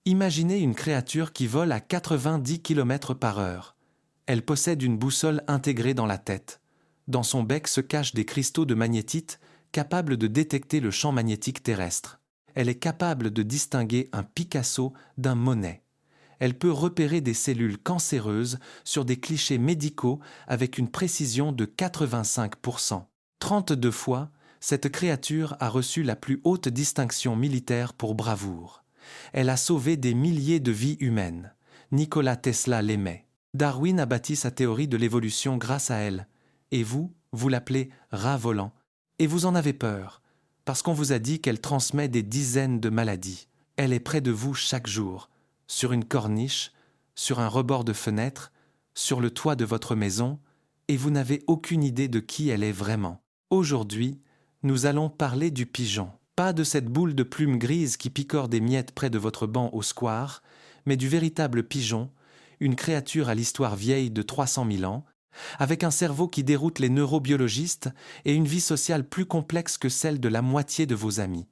Imaginez une créature qui vole à 90 km/h. Elle possède une boussole intégrée dans la tête. Dans son bec se cachent des cristaux de magnétite capables de détecter le champ magnétique terrestre. Elle est capable de distinguer un Picasso d'un Monet. Elle peut repérer des cellules cancéreuses sur des clichés médicaux avec une précision de 85%. 32 fois, cette créature a reçu la plus haute distinction militaire pour bravoure. Elle a sauvé des milliers de vies humaines. Nikola Tesla l'aimait. Darwin a bâti sa théorie de l'évolution grâce à elle. Et vous l'appelez rat volant. Et vous en avez peur, parce qu'on vous a dit qu'elle transmet des dizaines de maladies. Elle est près de vous chaque jour, sur une corniche, sur un rebord de fenêtre, sur le toit de votre maison, et vous n'avez aucune idée de qui elle est vraiment. Aujourd'hui, nous allons parler du pigeon. Pas de cette boule de plumes grises qui picore des miettes près de votre banc au square, mais du véritable pigeon, une créature à l'histoire vieille de 300 000 ans, avec un cerveau qui déroute les neurobiologistes et une vie sociale plus complexe que celle de la moitié de vos amis.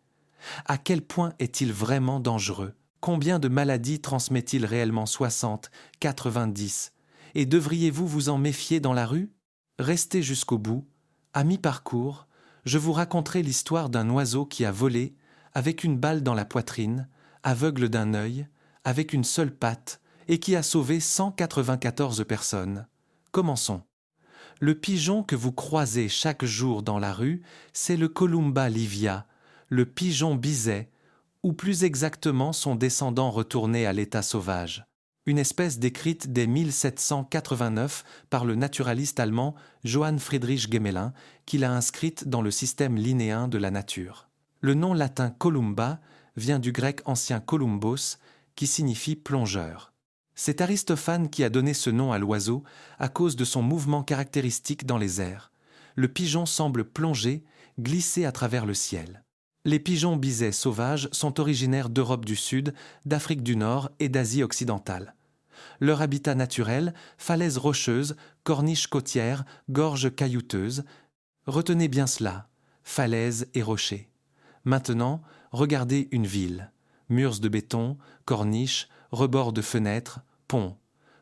À quel point est-il vraiment dangereux? Combien de maladies transmet-il réellement? 60, 90? Et devriez-vous vous en méfier dans la rue? Restez jusqu'au bout. À mi-parcours, je vous raconterai l'histoire d'un oiseau qui a volé, avec une balle dans la poitrine, aveugle d'un œil, avec une seule patte, et qui a sauvé 194 personnes. Commençons. Le pigeon que vous croisez chaque jour dans la rue, c'est le Columba livia, le pigeon biset, ou plus exactement son descendant retourné à l'état sauvage. Une espèce décrite dès 1789 par le naturaliste allemand Johann Friedrich Gmelin, qui l'a inscrite dans le système linnéen de la nature. Le nom latin Columba vient du grec ancien Columbos, qui signifie plongeur. C'est Aristophane qui a donné ce nom à l'oiseau à cause de son mouvement caractéristique dans les airs. Le pigeon semble plonger, glisser à travers le ciel. Les pigeons bisets sauvages sont originaires d'Europe du Sud, d'Afrique du Nord et d'Asie occidentale. Leur habitat naturel, falaises rocheuses, corniches côtières, gorges caillouteuses. Retenez bien cela, falaises et rochers. Maintenant, regardez une ville. Murs de béton, corniches, rebords de fenêtres, ponts.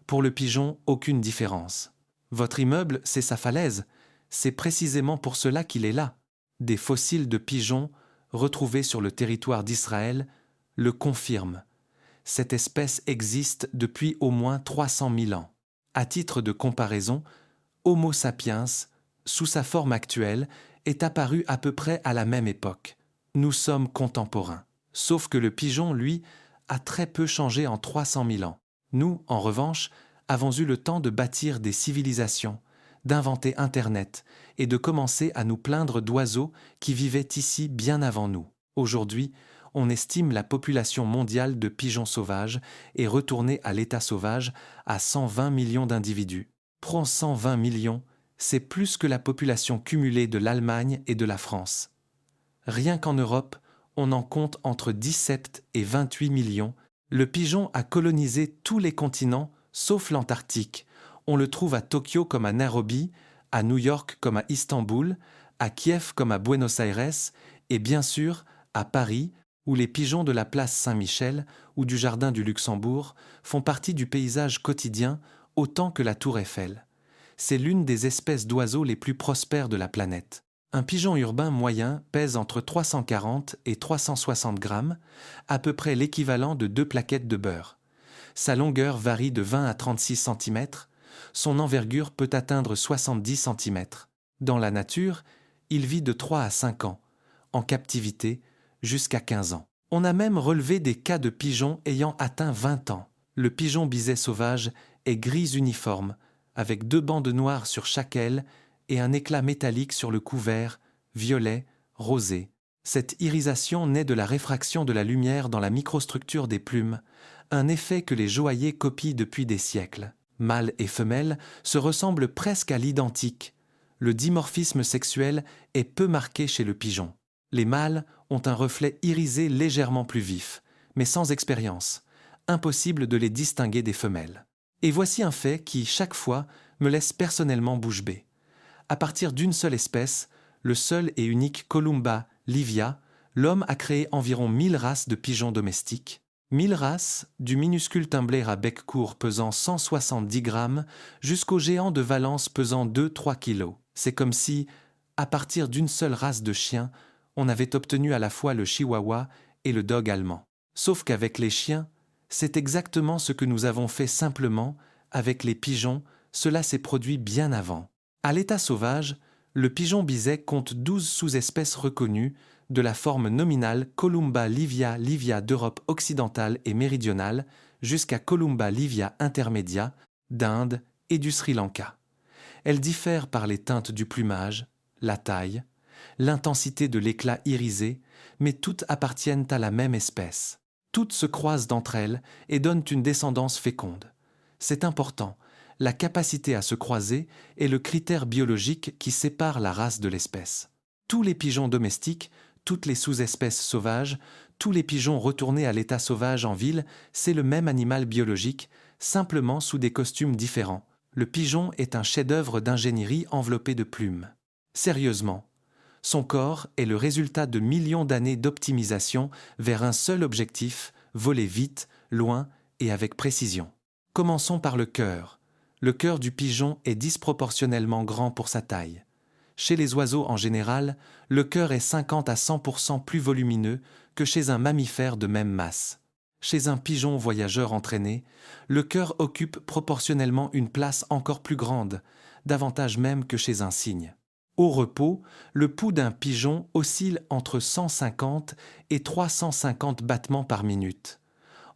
Pour le pigeon, aucune différence. Votre immeuble, c'est sa falaise. C'est précisément pour cela qu'il est là. Des fossiles de pigeons retrouvés sur le territoire d'Israël le confirment. Cette espèce existe depuis au moins 300 000 ans. À titre de comparaison, Homo sapiens, sous sa forme actuelle, est apparu à peu près à la même époque. Nous sommes contemporains. Sauf que le pigeon, lui, a très peu changé en 300 000 ans. Nous, en revanche, avons eu le temps de bâtir des civilisations, d'inventer Internet et de commencer à nous plaindre d'oiseaux qui vivaient ici bien avant nous. Aujourd'hui, on estime la population mondiale de pigeons sauvages et retournés à l'état sauvage à 120 millions d'individus. Prends 120 millions, c'est plus que la population cumulée de l'Allemagne et de la France. Rien qu'en Europe, on en compte entre 17 et 28 millions. Le pigeon a colonisé tous les continents, sauf l'Antarctique. On le trouve à Tokyo comme à Nairobi, à New York comme à Istanbul, à Kiev comme à Buenos Aires, et bien sûr à Paris, où les pigeons de la place Saint-Michel ou du jardin du Luxembourg font partie du paysage quotidien autant que la tour Eiffel. C'est l'une des espèces d'oiseaux les plus prospères de la planète. Un pigeon urbain moyen pèse entre 340 et 360 grammes, à peu près l'équivalent de 2 plaquettes de beurre. Sa longueur varie de 20 à 36 cm, son envergure peut atteindre 70 cm. Dans la nature, il vit de 3 à 5 ans, en captivité jusqu'à 15 ans. On a même relevé des cas de pigeons ayant atteint 20 ans. Le pigeon biset sauvage est gris uniforme, avec 2 bandes noires sur chaque aile et un éclat métallique sur le cou vert, violet, rosé. Cette irisation naît de la réfraction de la lumière dans la microstructure des plumes, un effet que les joailliers copient depuis des siècles. Mâles et femelles se ressemblent presque à l'identique. Le dimorphisme sexuel est peu marqué chez le pigeon. Les mâles ont un reflet irisé légèrement plus vif, mais sans expérience. Impossible de les distinguer des femelles. Et voici un fait qui, chaque fois, me laisse personnellement bouche bée. À partir d'une seule espèce, le seul et unique Columba livia, l'homme a créé environ 1000 races de pigeons domestiques. 1000 races, du minuscule Tumbler à bec court pesant 170 grammes jusqu'au géant de Valence pesant 2-3 kilos. C'est comme si, à partir d'une seule race de chien, on avait obtenu à la fois le chihuahua et le dog allemand. Sauf qu'avec les chiens, c'est exactement ce que nous avons fait simplement, avec les pigeons, cela s'est produit bien avant. À l'état sauvage, le pigeon biset compte 12 sous-espèces reconnues, de la forme nominale Columba livia livia d'Europe occidentale et méridionale jusqu'à Columba livia intermedia d'Inde et du Sri Lanka. Elles diffèrent par les teintes du plumage, la taille, l'intensité de l'éclat irisé, mais toutes appartiennent à la même espèce. Toutes se croisent d'entre elles et donnent une descendance féconde. C'est important, la capacité à se croiser est le critère biologique qui sépare la race de l'espèce. Tous les pigeons domestiques, toutes les sous-espèces sauvages, tous les pigeons retournés à l'état sauvage en ville, c'est le même animal biologique, simplement sous des costumes différents. Le pigeon est un chef-d'œuvre d'ingénierie enveloppé de plumes. Sérieusement, son corps est le résultat de millions d'années d'optimisation vers un seul objectif, voler vite, loin et avec précision. Commençons par le cœur. Le cœur du pigeon est disproportionnellement grand pour sa taille. Chez les oiseaux en général, le cœur est 50 à 100% plus volumineux que chez un mammifère de même masse. Chez un pigeon voyageur entraîné, le cœur occupe proportionnellement une place encore plus grande, davantage même que chez un cygne. Au repos, le pouls d'un pigeon oscille entre 150 et 350 battements par minute.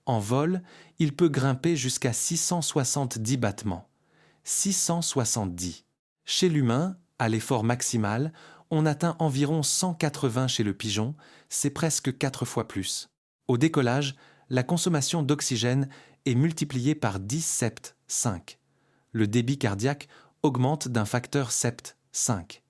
En vol, il peut grimper jusqu'à 670 battements. 670. Chez l'humain, à l'effort maximal, on atteint environ 180 chez le pigeon, c'est presque 4 fois plus. Au décollage, la consommation d'oxygène est multipliée par 10 sept 5. Le débit cardiaque augmente d'un facteur sept 5.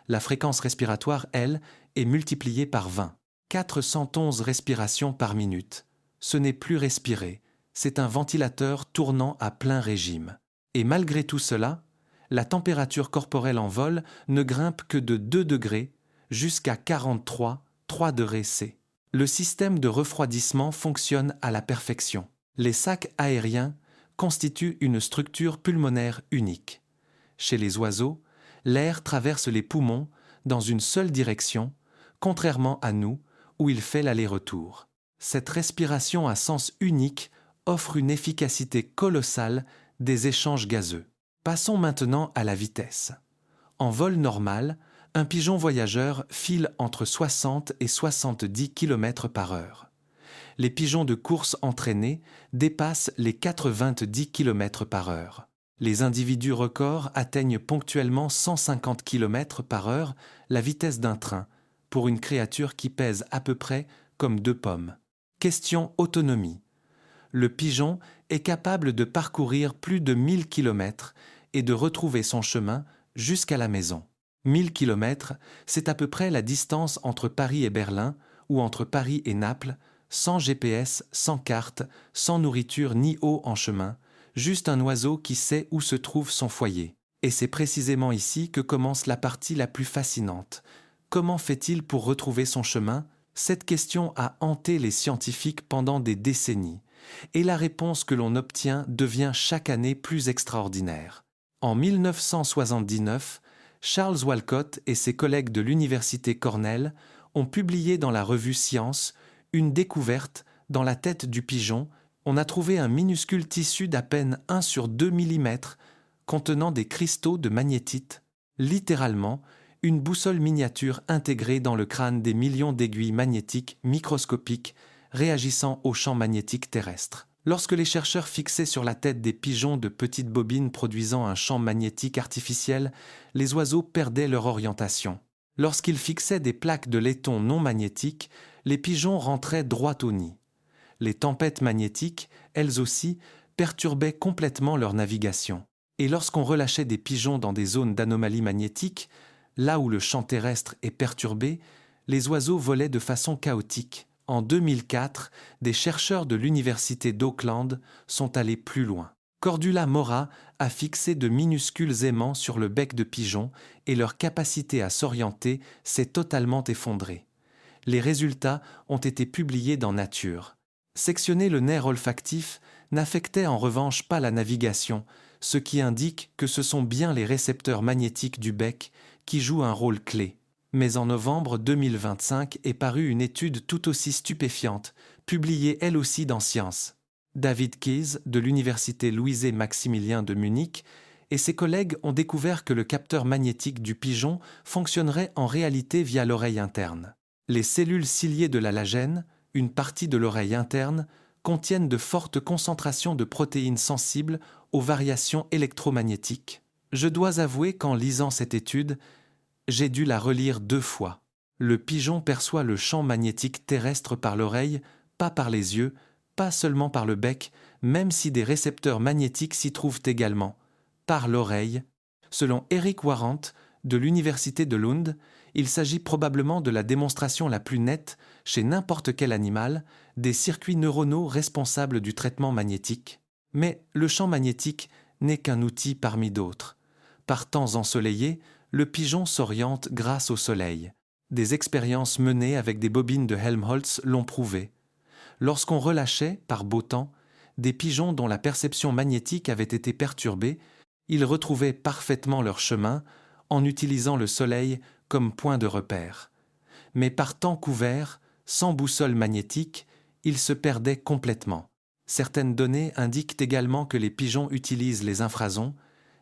La fréquence respiratoire, elle, est multipliée par 20. 411 respirations par minute. Ce n'est plus respirer, c'est un ventilateur tournant à plein régime. Et malgré tout cela, la température corporelle en vol ne grimpe que de 2 degrés jusqu'à 43, 3 degrés C. Le système de refroidissement fonctionne à la perfection. Les sacs aériens constituent une structure pulmonaire unique. Chez les oiseaux, l'air traverse les poumons dans une seule direction, contrairement à nous, où il fait l'aller-retour. Cette respiration à sens unique offre une efficacité colossale des échanges gazeux. Passons maintenant à la vitesse. En vol normal, un pigeon voyageur file entre 60 et 70 km par heure. Les pigeons de course entraînés dépassent les 90 km par heure. Les individus records atteignent ponctuellement 150 km par heure, la vitesse d'un train, pour une créature qui pèse à peu près comme 2 pommes. Question autonomie. Le pigeon est capable de parcourir plus de 1000 km et de retrouver son chemin jusqu'à la maison. 1000 km, c'est à peu près la distance entre Paris et Berlin ou entre Paris et Naples, sans GPS, sans carte, sans nourriture ni eau en chemin, juste un oiseau qui sait où se trouve son foyer. Et c'est précisément ici que commence la partie la plus fascinante. Comment fait-il pour retrouver son chemin ? Cette question a hanté les scientifiques pendant des décennies. Et la réponse que l'on obtient devient chaque année plus extraordinaire. En 1979, Charles Walcott et ses collègues de l'université Cornell ont publié dans la revue Science une découverte dans la tête du pigeon. On a trouvé un minuscule tissu d'à peine 1 sur 2 mm contenant des cristaux de magnétite, littéralement une boussole miniature intégrée dans le crâne des millions d'aiguilles magnétiques microscopiques réagissant aux champs magnétiques terrestres. Lorsque les chercheurs fixaient sur la tête des pigeons de petites bobines produisant un champ magnétique artificiel, les oiseaux perdaient leur orientation. Lorsqu'ils fixaient des plaques de laiton non magnétiques, les pigeons rentraient droit au nid. Les tempêtes magnétiques, elles aussi, perturbaient complètement leur navigation. Et lorsqu'on relâchait des pigeons dans des zones d'anomalie magnétique, là où le champ terrestre est perturbé, les oiseaux volaient de façon chaotique. En 2004, des chercheurs de l'université d'Auckland sont allés plus loin. Cordula Mora a fixé de minuscules aimants sur le bec de pigeon et leur capacité à s'orienter s'est totalement effondrée. Les résultats ont été publiés dans Nature. Sectionner le nerf olfactif n'affectait en revanche pas la navigation, ce qui indique que ce sont bien les récepteurs magnétiques du bec qui jouent un rôle clé. Mais en novembre 2025 est parue une étude tout aussi stupéfiante, publiée elle aussi dans Science. David Keyes de l'université Louis-et-Maximilien de Munich et ses collègues ont découvert que le capteur magnétique du pigeon fonctionnerait en réalité via l'oreille interne. Les cellules ciliées de la lagène, une partie de l'oreille interne, contiennent de fortes concentrations de protéines sensibles aux variations électromagnétiques. Je dois avouer qu'en lisant cette étude, j'ai dû la relire 2 fois. Le pigeon perçoit le champ magnétique terrestre par l'oreille, pas par les yeux, pas seulement par le bec, même si des récepteurs magnétiques s'y trouvent également, par l'oreille. Selon Eric Warrant, de l'université de Lund, il s'agit probablement de la démonstration la plus nette, chez n'importe quel animal, des circuits neuronaux responsables du traitement magnétique. Mais le champ magnétique n'est qu'un outil parmi d'autres. Par temps ensoleillés, le pigeon s'oriente grâce au soleil. Des expériences menées avec des bobines de Helmholtz l'ont prouvé. Lorsqu'on relâchait, par beau temps, des pigeons dont la perception magnétique avait été perturbée, ils retrouvaient parfaitement leur chemin en utilisant le soleil comme point de repère. Mais par temps couvert, sans boussole magnétique, ils se perdaient complètement. Certaines données indiquent également que les pigeons utilisent les infrasons,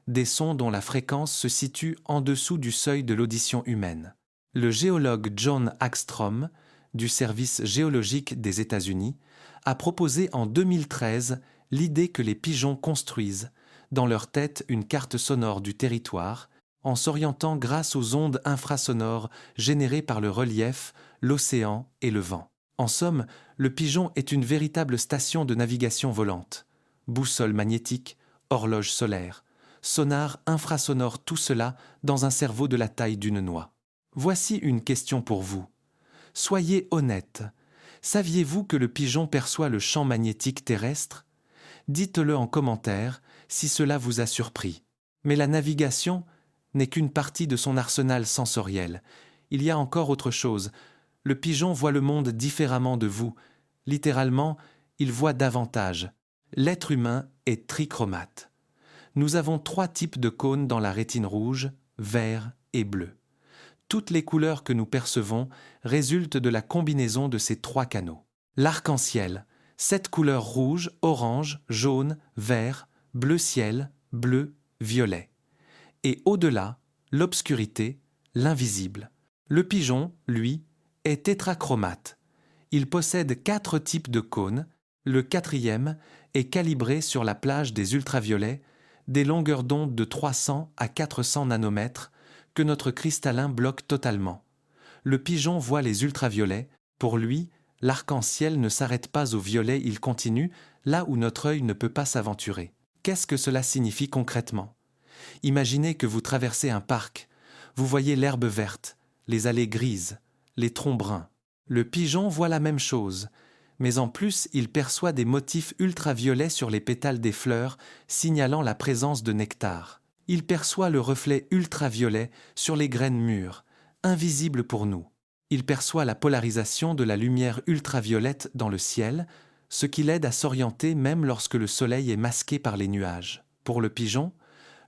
des sons dont la fréquence se situe en dessous du seuil de l'audition humaine. Le géologue John Hagstrom, du Service géologique des États-Unis, a proposé en 2013 l'idée que les pigeons construisent, dans leur tête, une carte sonore du territoire, en s'orientant grâce aux ondes infrasonores générées par le relief, l'océan et le vent. En somme, le pigeon est une véritable station de navigation volante. Boussole magnétique, horloge solaire, sonar infrasonore, tout cela dans un cerveau de la taille d'une noix. Voici une question pour vous. Soyez honnête. Saviez-vous que le pigeon perçoit le champ magnétique terrestre ? Dites-le en commentaire si cela vous a surpris. Mais la navigation n'est qu'une partie de son arsenal sensoriel. Il y a encore autre chose. Le pigeon voit le monde différemment de vous. Littéralement, il voit davantage. L'être humain est trichromate. Nous avons 3 types de cônes dans la rétine rouge, vert et bleu. Toutes les couleurs que nous percevons résultent de la combinaison de ces 3 canaux. L'arc-en-ciel, 7 couleurs rouge, orange, jaune, vert, bleu ciel, bleu, violet. Et au-delà, l'obscurité, l'invisible. Le pigeon, lui, est tétrachromate. Il possède 4 types de cônes. Le 4e est calibré sur la plage des ultraviolets, des longueurs d'onde de 300 à 400 nanomètres, que notre cristallin bloque totalement. Le pigeon voit les ultraviolets. Pour lui, l'arc-en-ciel ne s'arrête pas au violet, il continue, là où notre œil ne peut pas s'aventurer. Qu'est-ce que cela signifie concrètement ? Imaginez que vous traversez un parc. Vous voyez l'herbe verte, les allées grises, les troncs bruns. Le pigeon voit la même chose, mais en plus, il perçoit des motifs ultraviolets sur les pétales des fleurs, signalant la présence de nectar. Il perçoit le reflet ultraviolet sur les graines mûres, invisible pour nous. Il perçoit la polarisation de la lumière ultraviolette dans le ciel, ce qui l'aide à s'orienter même lorsque le soleil est masqué par les nuages. Pour le pigeon,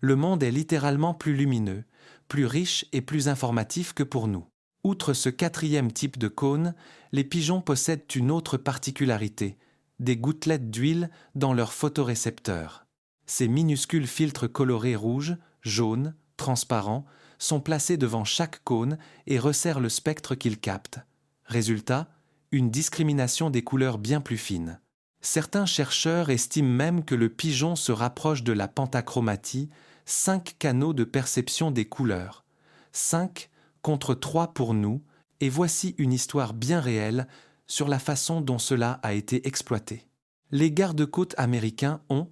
le monde est littéralement plus lumineux, plus riche et plus informatif que pour nous. Outre ce 4e type de cône, les pigeons possèdent une autre particularité, des gouttelettes d'huile dans leurs photorécepteurs. Ces minuscules filtres colorés rouges, jaunes, transparents, sont placés devant chaque cône et resserrent le spectre qu'ils captent. Résultat, une discrimination des couleurs bien plus fine. Certains chercheurs estiment même que le pigeon se rapproche de la pentachromatie, 5 canaux de perception des couleurs. 5 contre 3 pour nous, et voici une histoire bien réelle sur la façon dont cela a été exploité. Les gardes-côtes américains ont,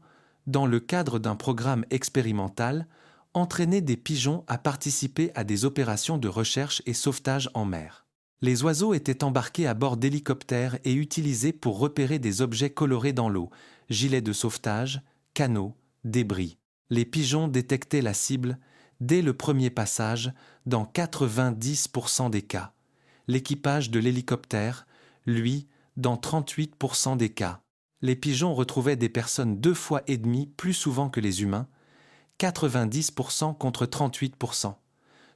dans le cadre d'un programme expérimental, entraîné des pigeons à participer à des opérations de recherche et sauvetage en mer. Les oiseaux étaient embarqués à bord d'hélicoptères et utilisés pour repérer des objets colorés dans l'eau, gilets de sauvetage, canaux, débris. Les pigeons détectaient la cible dès le premier passage dans 90% des cas. L'équipage de l'hélicoptère, lui, dans 38% des cas. Les pigeons retrouvaient des personnes 2,5 fois plus souvent que les humains, 90% contre 38%.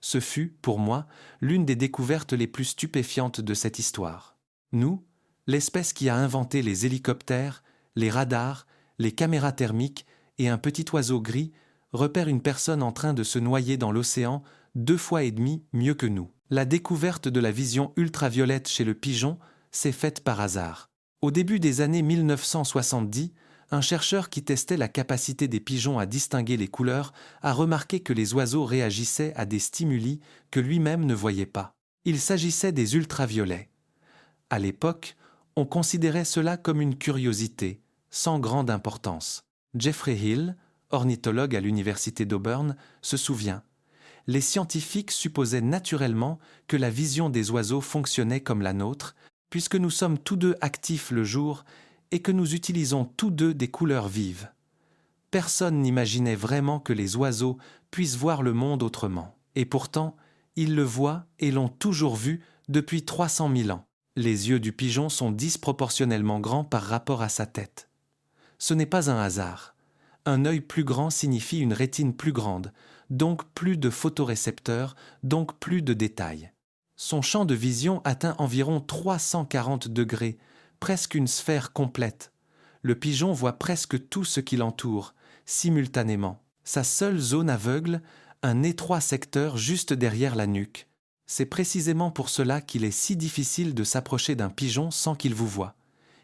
Ce fut, pour moi, l'une des découvertes les plus stupéfiantes de cette histoire. Nous, l'espèce qui a inventé les hélicoptères, les radars, les caméras thermiques et un petit oiseau gris, repère une personne en train de se noyer dans l'océan 2,5 fois mieux que nous. La découverte de la vision ultraviolette chez le pigeon s'est faite par hasard. Au début des années 1970, un chercheur qui testait la capacité des pigeons à distinguer les couleurs a remarqué que les oiseaux réagissaient à des stimuli que lui-même ne voyait pas. Il s'agissait des ultraviolets. À l'époque, on considérait cela comme une curiosité, sans grande importance. Jeffrey Hill, ornithologue à l'université d'Auburn, se souvient. Les scientifiques supposaient naturellement que la vision des oiseaux fonctionnait comme la nôtre, puisque nous sommes tous deux actifs le jour et que nous utilisons tous deux des couleurs vives. Personne n'imaginait vraiment que les oiseaux puissent voir le monde autrement. Et pourtant, ils le voient et l'ont toujours vu depuis 300 000 ans. Les yeux du pigeon sont disproportionnellement grands par rapport à sa tête. Ce n'est pas un hasard. Un œil plus grand signifie une rétine plus grande, donc plus de photorécepteurs, donc plus de détails. Son champ de vision atteint environ 340 degrés, presque une sphère complète. Le pigeon voit presque tout ce qui l'entoure, simultanément. Sa seule zone aveugle, un étroit secteur juste derrière la nuque. C'est précisément pour cela qu'il est si difficile de s'approcher d'un pigeon sans qu'il vous voie.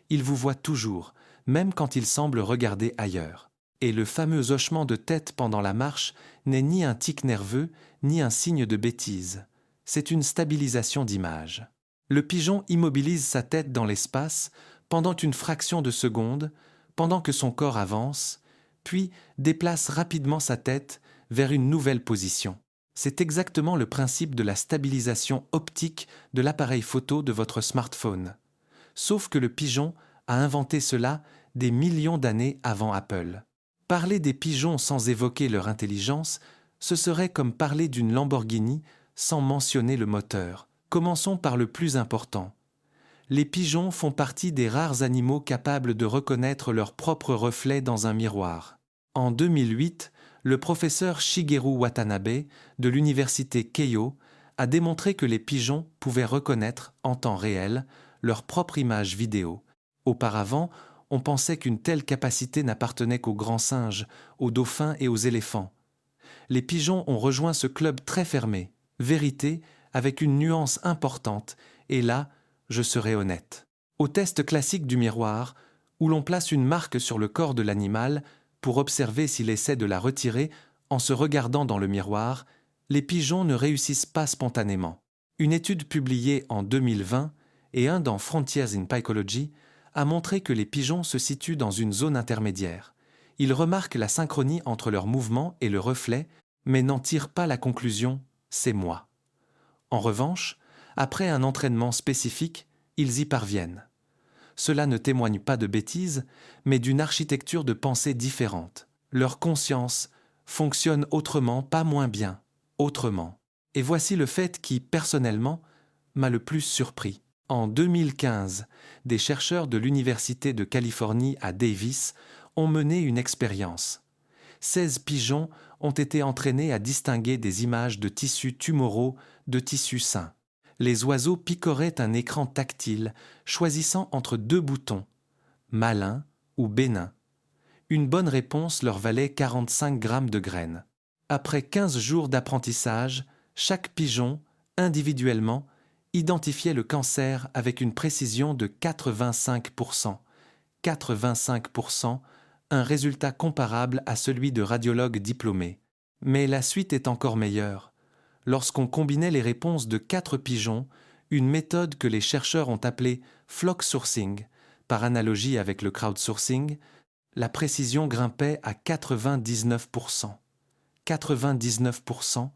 Il vous voit toujours, même quand il semble regarder ailleurs. Et le fameux hochement de tête pendant la marche n'est ni un tic nerveux, ni un signe de bêtise. C'est une stabilisation d'image. Le pigeon immobilise sa tête dans l'espace pendant une fraction de seconde, pendant que son corps avance, puis déplace rapidement sa tête vers une nouvelle position. C'est exactement le principe de la stabilisation optique de l'appareil photo de votre smartphone. Sauf que le pigeon a inventé cela des millions d'années avant Apple. Parler des pigeons sans évoquer leur intelligence, ce serait comme parler d'une Lamborghini sans mentionner le moteur. Commençons par le plus important. Les pigeons font partie des rares animaux capables de reconnaître leur propre reflet dans un miroir. En 2008, le professeur Shigeru Watanabe de l'université Keio a démontré que les pigeons pouvaient reconnaître, en temps réel, leur propre image vidéo. Auparavant, on pensait qu'une telle capacité n'appartenait qu'aux grands singes, aux dauphins et aux éléphants. Les pigeons ont rejoint ce club très fermé. Vérité, avec une nuance importante, et là, je serai honnête. Au test classique du miroir, où l'on place une marque sur le corps de l'animal pour observer s'il essaie de la retirer en se regardant dans le miroir, les pigeons ne réussissent pas spontanément. Une étude publiée en 2020 et un dans Frontiers in Psychology a montré que les pigeons se situent dans une zone intermédiaire. Ils remarquent la synchronie entre leur mouvement et le reflet, mais n'en tirent pas la conclusion « c'est moi ». En revanche, après un entraînement spécifique, ils y parviennent. Cela ne témoigne pas de bêtises, mais d'une architecture de pensée différente. Leur conscience fonctionne autrement, pas moins bien, autrement. Et voici le fait qui, personnellement, m'a le plus surpris. En 2015, des chercheurs de l'Université de Californie à Davis ont mené une expérience. 16 pigeons ont été entraînés à distinguer des images de tissus tumoraux de tissus sains. Les oiseaux picoraient un écran tactile, choisissant entre deux boutons, malin ou bénin. Une bonne réponse leur valait 45 grammes de graines. Après 15 jours d'apprentissage, chaque pigeon, individuellement, identifiait le cancer avec une précision de 85%. 85%, un résultat comparable à celui de radiologues diplômés. Mais la suite est encore meilleure. Lorsqu'on combinait les réponses de 4 pigeons, une méthode que les chercheurs ont appelée flock sourcing, par analogie avec le crowdsourcing, la précision grimpait à 99%. 99%,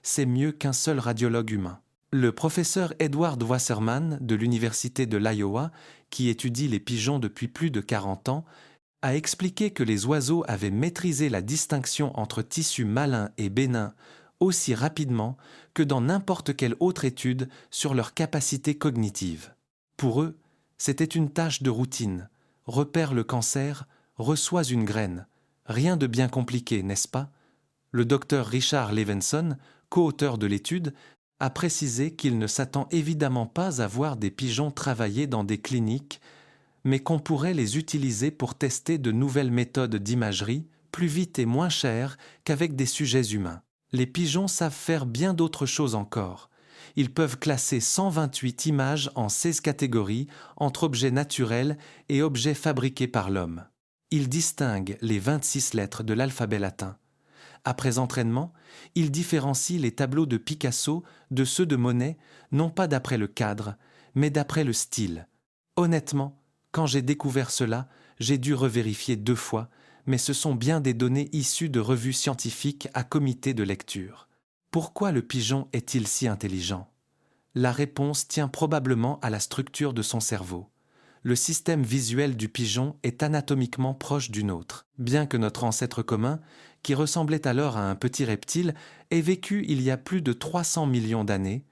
c'est mieux qu'un seul radiologue humain. Le professeur Edward Wasserman de l'Université de l'Iowa, qui étudie les pigeons depuis plus de 40 ans, a expliqué que les oiseaux avaient maîtrisé la distinction entre tissus malins et bénins aussi rapidement que dans n'importe quelle autre étude sur leur capacité cognitive. Pour eux, C'était une tâche de routine. Repère le cancer, reçois une graine. Rien de bien compliqué, n'est-ce pas? Le docteur Richard Levenson, co-auteur de l'étude, a précisé qu'il ne s'attend évidemment pas à voir des pigeons travailler dans des cliniques, mais qu'on pourrait les utiliser pour tester de nouvelles méthodes d'imagerie, plus vite et moins chères qu'avec des sujets humains. Les pigeons savent faire bien d'autres choses encore. Ils peuvent classer 128 images en 16 catégories entre objets naturels et objets fabriqués par l'homme. Ils distinguent les 26 lettres de l'alphabet latin. Après entraînement, ils différencient les tableaux de Picasso de ceux de Monet, non pas d'après le cadre, mais d'après le style. Honnêtement, quand j'ai découvert cela, j'ai dû revérifier 2 fois, mais ce sont bien des données issues de revues scientifiques à comité de lecture. Pourquoi le pigeon est-il si intelligent? La réponse tient probablement à la structure de son cerveau. Le système visuel du pigeon est anatomiquement proche du nôtre. Bien que notre ancêtre commun, qui ressemblait alors à un petit reptile, ait vécu il y a plus de 300 millions d'années,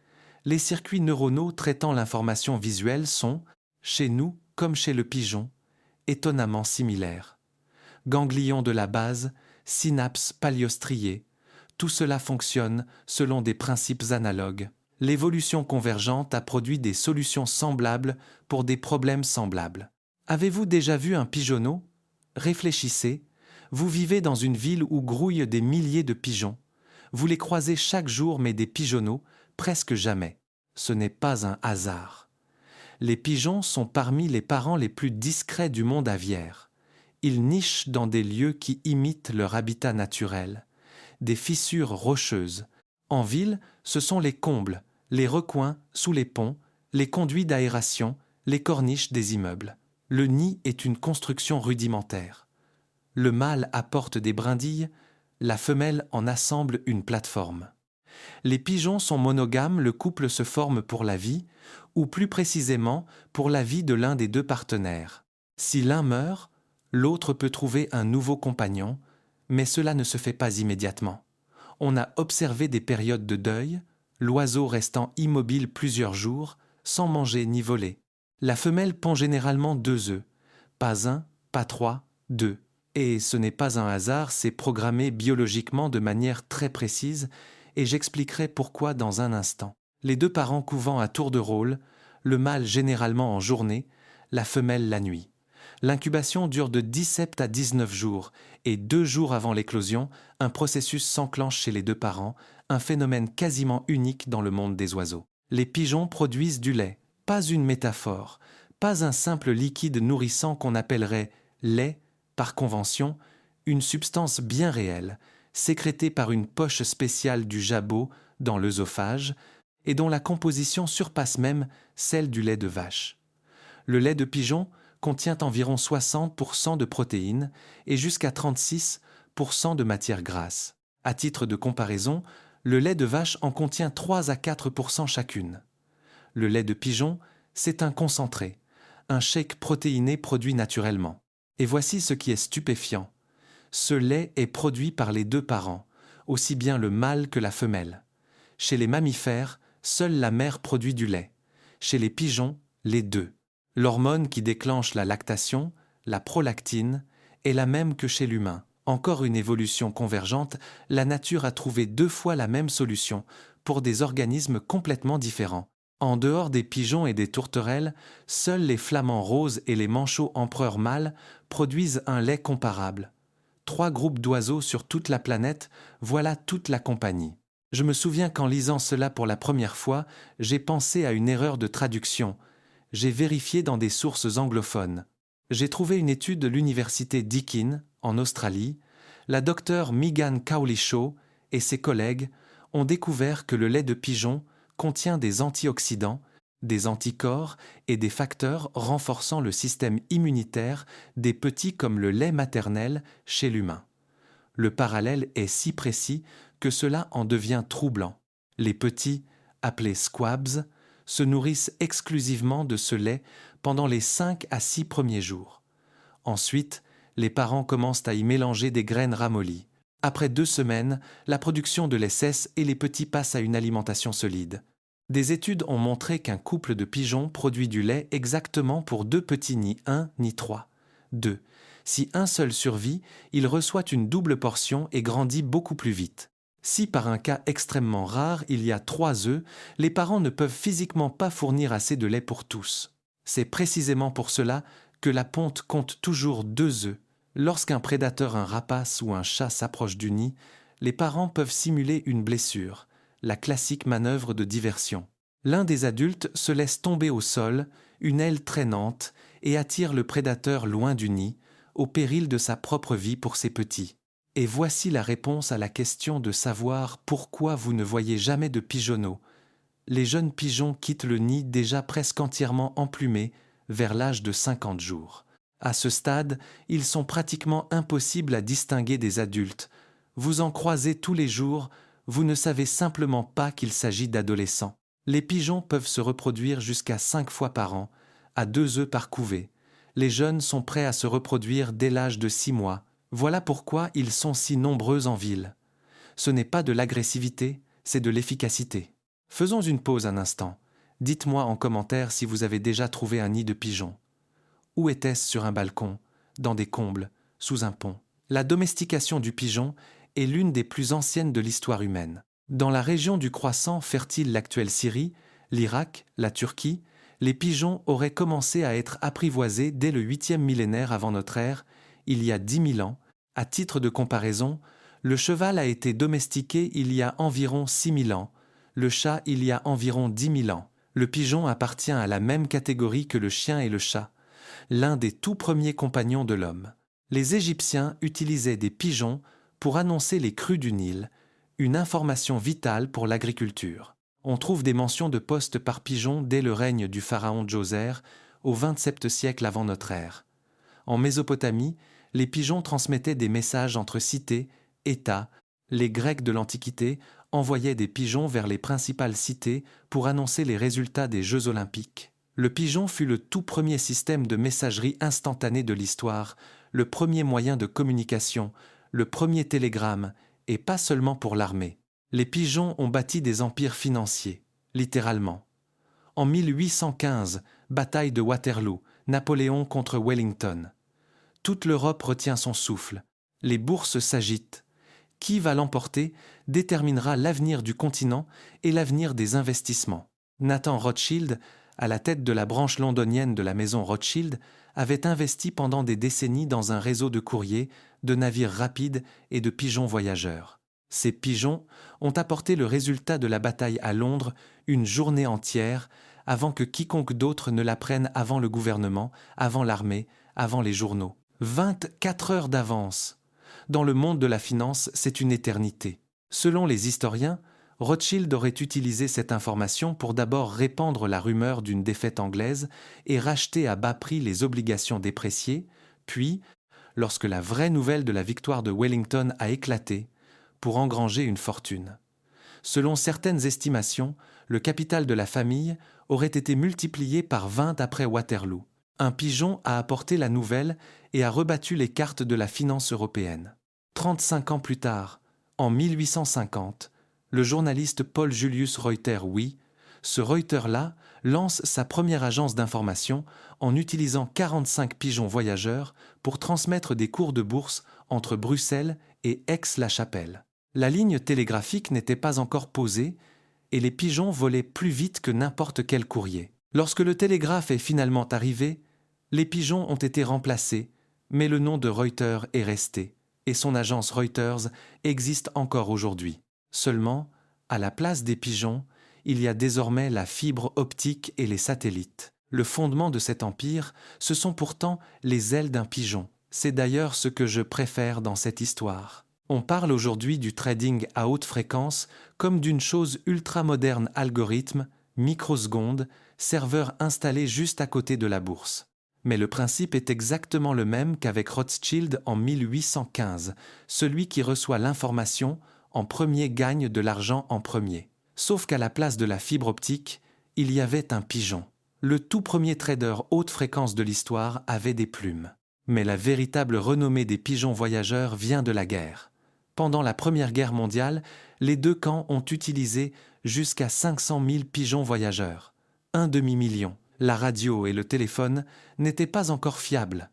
les circuits neuronaux traitant l'information visuelle sont, chez nous comme chez le pigeon, étonnamment similaires. Ganglions de la base, synapses paliostriées, tout cela fonctionne selon des principes analogues. L'évolution convergente a produit des solutions semblables pour des problèmes semblables. Avez-vous déjà vu un pigeonneau? Réfléchissez. Vous vivez dans une ville où grouillent des milliers de pigeons. Vous les croisez chaque jour, mais des pigeonneaux, presque jamais. Ce n'est pas un hasard. Les pigeons sont parmi les parents les plus discrets du monde aviaire. Ils nichent dans des lieux qui imitent leur habitat naturel, des fissures rocheuses. En ville, ce sont les combles, les recoins sous les ponts, les conduits d'aération, les corniches des immeubles. Le nid est une construction rudimentaire. Le mâle apporte des brindilles, la femelle en assemble une plateforme. Les pigeons sont monogames, le couple se forme pour la vie, ou plus précisément pour la vie de l'un des 2 partenaires. Si l'un meurt, l'autre peut trouver un nouveau compagnon, mais cela ne se fait pas immédiatement. On a observé des périodes de deuil, l'oiseau restant immobile plusieurs jours, sans manger ni voler. La femelle pond généralement 2 œufs, pas 1, pas 3, 2. Et ce n'est pas un hasard, c'est programmé biologiquement de manière très précise, et j'expliquerai pourquoi dans un instant. Les 2 parents couvant à tour de rôle, le mâle généralement en journée, la femelle la nuit. L'incubation dure de 17 à 19 jours, et 2 jours avant l'éclosion, un processus s'enclenche chez les 2 parents, un phénomène quasiment unique dans le monde des oiseaux. Les pigeons produisent du lait, pas une métaphore, pas un simple liquide nourrissant qu'on appellerait lait, par convention, une substance bien réelle, sécrétée par une poche spéciale du jabot dans l'œsophage, et dont la composition surpasse même celle du lait de vache. Le lait de pigeon contient environ 60% de protéines et jusqu'à 36% de matières grasses. À titre de comparaison, le lait de vache en contient 3 à 4% chacune. Le lait de pigeon, c'est un concentré, un shake protéiné produit naturellement. Et voici ce qui est stupéfiant. Ce lait est produit par les 2 parents, aussi bien le mâle que la femelle. Chez les mammifères, seule la mère produit du lait. Chez les pigeons, les 2. L'hormone qui déclenche la lactation, la prolactine, est la même que chez l'humain. Encore une évolution convergente, la nature a trouvé 2 fois la même solution pour des organismes complètement différents. En dehors des pigeons et des tourterelles, seuls les flamants roses et les manchots empereurs mâles produisent un lait comparable. 3 groupes d'oiseaux sur toute la planète, voilà toute la compagnie. Je me souviens qu'en lisant cela pour la première fois, j'ai pensé à une erreur de traduction. J'ai vérifié dans des sources anglophones. J'ai trouvé une étude de l'université Deakin, en Australie. La docteure Megan Cowlishaw et ses collègues ont découvert que le lait de pigeon contient des antioxydants, des anticorps et des facteurs renforçant le système immunitaire des petits comme le lait maternel chez l'humain. Le parallèle est si précis que cela en devient troublant. Les petits, appelés squabs, se nourrissent exclusivement de ce lait pendant les 5 à 6 premiers jours. Ensuite, les parents commencent à y mélanger des graines ramollies. Après 2 semaines, la production de lait cesse et les petits passent à une alimentation solide. Des études ont montré qu'un couple de pigeons produit du lait exactement pour 2 petits nids, 1 ni 3. 2. Si un seul survit, il reçoit une double portion et grandit beaucoup plus vite. Si par un cas extrêmement rare il y a 3 œufs, les parents ne peuvent physiquement pas fournir assez de lait pour tous. C'est précisément pour cela que la ponte compte toujours 2 œufs. Lorsqu'un prédateur, un rapace ou un chat s'approche du nid, les parents peuvent simuler une blessure, la classique manœuvre de diversion. L'un des adultes se laisse tomber au sol, une aile traînante, et attire le prédateur loin du nid, au péril de sa propre vie pour ses petits. Et voici la réponse à la question de savoir pourquoi vous ne voyez jamais de pigeonneaux. Les jeunes pigeons quittent le nid déjà presque entièrement emplumés vers l'âge de 50 jours. À ce stade, ils sont pratiquement impossibles à distinguer des adultes. Vous en croisez tous les jours, vous ne savez simplement pas qu'il s'agit d'adolescents. Les pigeons peuvent se reproduire jusqu'à 5 fois par an, à 2 œufs par couvée. Les jeunes sont prêts à se reproduire dès l'âge de 6 mois. Voilà pourquoi ils sont si nombreux en ville. Ce n'est pas de l'agressivité, c'est de l'efficacité. Faisons une pause un instant. Dites-moi en commentaire si vous avez déjà trouvé un nid de pigeons. Où était-ce sur un balcon, dans des combles, sous un pont? La domestication du pigeon est l'une des plus anciennes de l'histoire humaine. Dans la région du Croissant, fertile l'actuelle Syrie, l'Irak, la Turquie, les pigeons auraient commencé à être apprivoisés dès le 8e millénaire avant notre ère, il y a 10 000 ans. À titre de comparaison, le cheval a été domestiqué il y a environ 6 000 ans, le chat il y a environ 10 000 ans. Le pigeon appartient à la même catégorie que le chien et le chat, l'un des tout premiers compagnons de l'homme. Les Égyptiens utilisaient des pigeons pour annoncer les crues du Nil, une information vitale pour l'agriculture. On trouve des mentions de postes par pigeon dès le règne du pharaon Djoser, au XXe siècle avant notre ère. En Mésopotamie, les pigeons transmettaient des messages entre cités, États. Les Grecs de l'Antiquité envoyaient des pigeons vers les principales cités pour annoncer les résultats des Jeux olympiques. Le pigeon fut le tout premier système de messagerie instantanée de l'histoire, le premier moyen de communication, le premier télégramme, et pas seulement pour l'armée. Les pigeons ont bâti des empires financiers, littéralement. En 1815, bataille de Waterloo, Napoléon contre Wellington. Toute l'Europe retient son souffle. Les bourses s'agitent. Qui va l'emporter déterminera l'avenir du continent et l'avenir des investissements. Nathan Rothschild, à la tête de la branche londonienne de la maison Rothschild, avait investi pendant des décennies dans un réseau de courriers, de navires rapides et de pigeons voyageurs. Ces pigeons ont apporté le résultat de la bataille à Londres une journée entière, avant que quiconque d'autre ne l'apprenne avant le gouvernement, avant l'armée, avant les journaux. 24 heures d'avance. Dans le monde de la finance, c'est une éternité. Selon les historiens, Rothschild aurait utilisé cette information pour d'abord répandre la rumeur d'une défaite anglaise et racheter à bas prix les obligations dépréciées, puis, lorsque la vraie nouvelle de la victoire de Wellington a éclaté, pour engranger une fortune. Selon certaines estimations, le capital de la famille aurait été multiplié par 20 après Waterloo. Un pigeon a apporté la nouvelle et a rebattu les cartes de la finance européenne. 35 ans plus tard, en 1850, le journaliste Paul Julius Reuter, ce Reuter-là lance sa première agence d'information en utilisant 45 pigeons voyageurs pour transmettre des cours de bourse entre Bruxelles et Aix-la-Chapelle. La ligne télégraphique n'était pas encore posée et les pigeons volaient plus vite que n'importe quel courrier. Lorsque le télégraphe est finalement arrivé, les pigeons ont été remplacés, mais le nom de Reuter est resté, et son agence Reuters existe encore aujourd'hui. Seulement, à la place des pigeons, il y a désormais la fibre optique et les satellites. Le fondement de cet empire, ce sont pourtant les ailes d'un pigeon. C'est d'ailleurs ce que je préfère dans cette histoire. On parle aujourd'hui du trading à haute fréquence comme d'une chose ultramoderne algorithme, microseconde, serveur installé juste à côté de la bourse. Mais le principe est exactement le même qu'avec Rothschild en 1815. Celui qui reçoit l'information en premier gagne de l'argent en premier. Sauf qu'à la place de la fibre optique, il y avait un pigeon. Le tout premier trader haute fréquence de l'histoire avait des plumes. Mais la véritable renommée des pigeons voyageurs vient de la guerre. Pendant la Première Guerre mondiale, les deux camps ont utilisé jusqu'à 500 000 pigeons voyageurs. Un demi-million. La radio et le téléphone n'étaient pas encore fiables.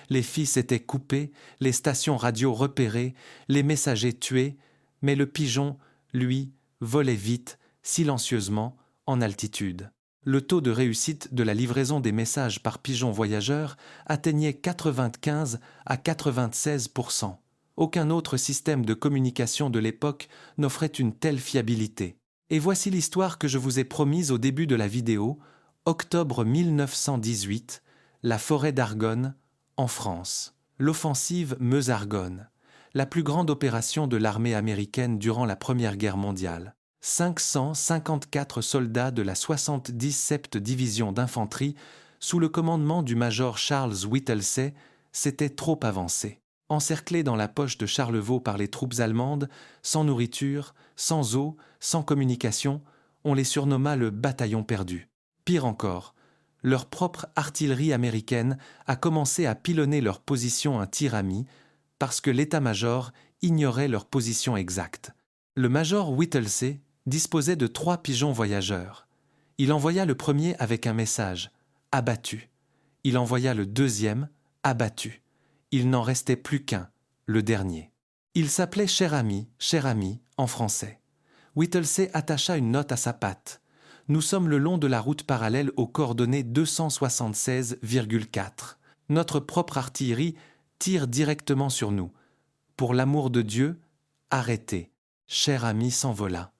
Les fils étaient coupés, les stations radio repérées, les messagers tués, mais le pigeon, lui, volait vite, silencieusement, en altitude. Le taux de réussite de la livraison des messages par pigeon voyageur atteignait 95 à 96%. Aucun autre système de communication de l'époque n'offrait une telle fiabilité. Et voici l'histoire que je vous ai promise au début de la vidéo, octobre 1918, la forêt d'Argonne, en France. L'offensive Meuse-Argonne, la plus grande opération de l'armée américaine durant la Première Guerre mondiale. 554 soldats de la 77e division d'infanterie, sous le commandement du major Charles Whittlesey, s'étaient trop avancés. Encerclés dans la poche de Charlevaux par les troupes allemandes, sans nourriture, sans eau, sans communication, on les surnomma le bataillon perdu. Pire encore, leur propre artillerie américaine a commencé à pilonner leur position un tir ami parce que l'état-major ignorait leur position exacte. Le major Whittlesey disposait de 3 pigeons voyageurs. Il envoya le premier avec un message « abattu ». Il envoya le deuxième « abattu ». Il n'en restait plus qu'un, le dernier. Il s'appelait « cher ami », en français. Whittlesey attacha une note à sa patte. Nous sommes le long de la route parallèle aux coordonnées 276,4. Notre propre artillerie tire directement sur nous. Pour l'amour de Dieu, arrêtez. Cher ami s'envola.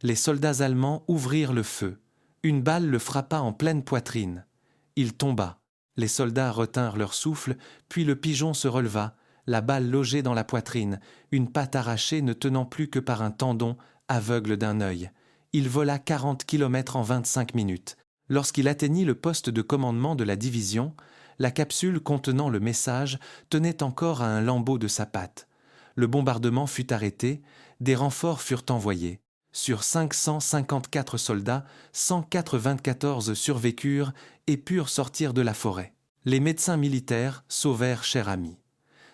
Les soldats allemands ouvrirent le feu. Une balle le frappa en pleine poitrine. Il tomba. Les soldats retinrent leur souffle, puis le pigeon se releva, la balle logée dans la poitrine, une patte arrachée ne tenant plus que par un tendon, aveugle d'un œil. Il vola 40 km en 25 minutes. Lorsqu'il atteignit le poste de commandement de la division, la capsule contenant le message tenait encore à un lambeau de sa patte. Le bombardement fut arrêté, des renforts furent envoyés. Sur 554 soldats, 194 survécurent et purent sortir de la forêt. Les médecins militaires sauvèrent cher ami.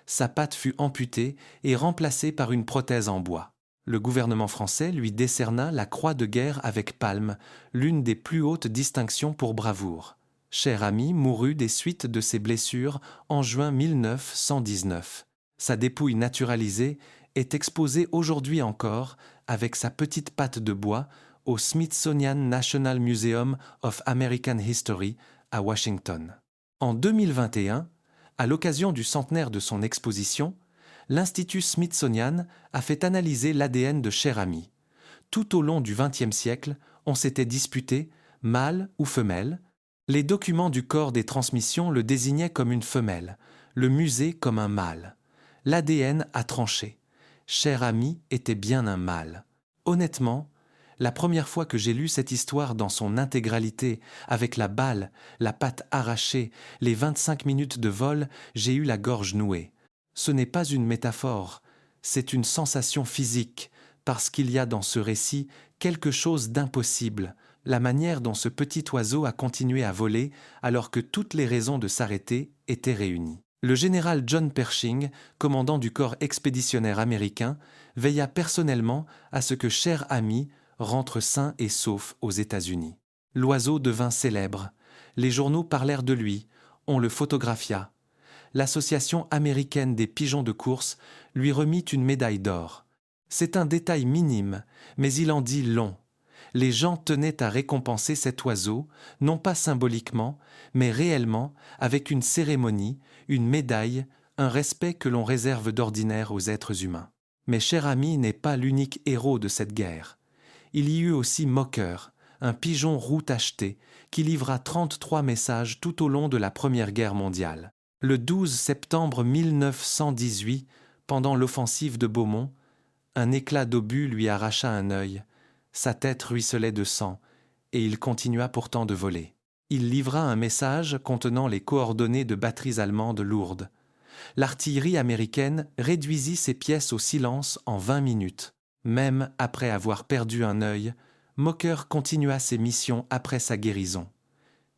Sa patte fut amputée et remplacée par une prothèse en bois. Le gouvernement français lui décerna la Croix de guerre avec palme, l'une des plus hautes distinctions pour bravoure. Cher ami mourut des suites de ses blessures en juin 1919. Sa dépouille naturalisée est exposée aujourd'hui encore, avec sa petite patte de bois, au Smithsonian National Museum of American History à Washington. En 2021, à l'occasion du centenaire de son exposition, l'Institut Smithsonian a fait analyser l'ADN de cher ami. Tout au long du XXe siècle, on s'était disputé, mâle ou femelle. Les documents du corps des transmissions le désignaient comme une femelle, le musée comme un mâle. L'ADN a tranché. Cher ami était bien un mâle. Honnêtement, la première fois que j'ai lu cette histoire dans son intégralité, avec la balle, la patte arrachée, les 25 minutes de vol, j'ai eu la gorge nouée. Ce n'est pas une métaphore, c'est une sensation physique, parce qu'il y a dans ce récit quelque chose d'impossible, la manière dont ce petit oiseau a continué à voler alors que toutes les raisons de s'arrêter étaient réunies. Le général John Pershing, commandant du corps expéditionnaire américain, veilla personnellement à ce que cher ami rentre sain et sauf aux États-Unis. L'oiseau devint célèbre. Les journaux parlèrent de lui. On le photographia. L'Association américaine des pigeons de course lui remit une médaille d'or. C'est un détail minime, mais il en dit long. Les gens tenaient à récompenser cet oiseau, non pas symboliquement, mais réellement, avec une cérémonie, une médaille, un respect que l'on réserve d'ordinaire aux êtres humains. Mais cher ami n'est pas l'unique héros de cette guerre. Il y eut aussi Mocker, un pigeon roux tacheté, qui livra 33 messages tout au long de la Première Guerre mondiale. Le 12 septembre 1918, pendant l'offensive de Beaumont, un éclat d'obus lui arracha un œil. Sa tête ruisselait de sang, et il continua pourtant de voler. Il livra un message contenant les coordonnées de batteries allemandes lourdes. L'artillerie américaine réduisit ses pièces au silence en 20 minutes. Même après avoir perdu un œil, Mocker continua ses missions après sa guérison.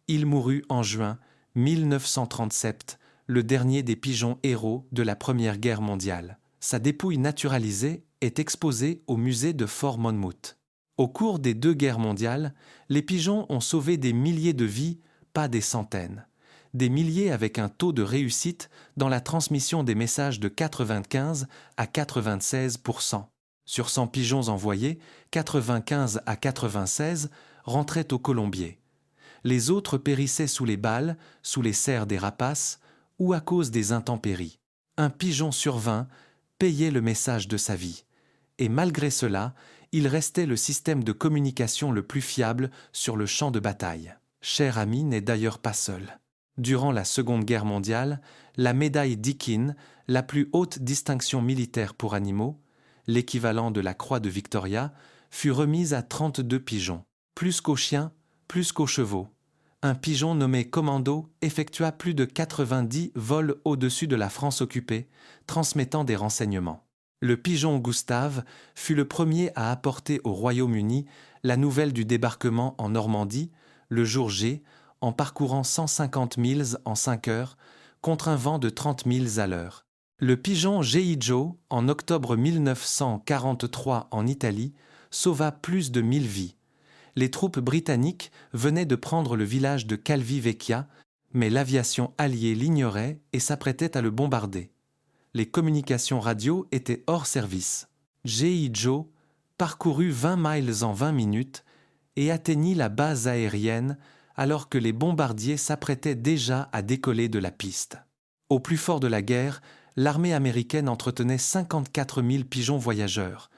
Il mourut en juin 1937, le dernier des pigeons héros de la Première Guerre mondiale. Sa dépouille naturalisée est exposée au musée de Fort Monmouth. Au cours des 2 guerres mondiales, les pigeons ont sauvé des milliers de vies, pas des centaines. Des milliers avec un taux de réussite dans la transmission des messages de 95 à 96%. Sur 100 pigeons envoyés, 95 à 96 rentraient au colombier. Les autres périssaient sous les balles, sous les serres des rapaces ou à cause des intempéries. Un pigeon sur 20 payait le message de sa vie. Et malgré cela, il restait le système de communication le plus fiable sur le champ de bataille. Cher ami n'est d'ailleurs pas seul. Durant la Seconde Guerre mondiale, la médaille Deakin, la plus haute distinction militaire pour animaux, l'équivalent de la croix de Victoria, fut remise à 32 pigeons. Plus qu'aux chiens, plus qu'aux chevaux. Un pigeon nommé Commando effectua plus de 90 vols au-dessus de la France occupée, transmettant des renseignements. Le pigeon Gustave fut le premier à apporter au Royaume-Uni la nouvelle du débarquement en Normandie, le jour J, en parcourant 150 milles en 5 heures, contre un vent de 30 milles à l'heure. Le pigeon G.I. Joe, en octobre 1943 en Italie, sauva plus de 1000 vies. Les troupes britanniques venaient de prendre le village de Calvi Vecchia, mais l'aviation alliée l'ignorait et s'apprêtait à le bombarder. Les communications radio étaient hors service. G.I. Joe parcourut 20 miles en 20 minutes et atteignit la base aérienne alors que les bombardiers s'apprêtaient déjà à décoller de la piste. Au plus fort de la guerre, l'armée américaine entretenait 54 000 pigeons voyageurs.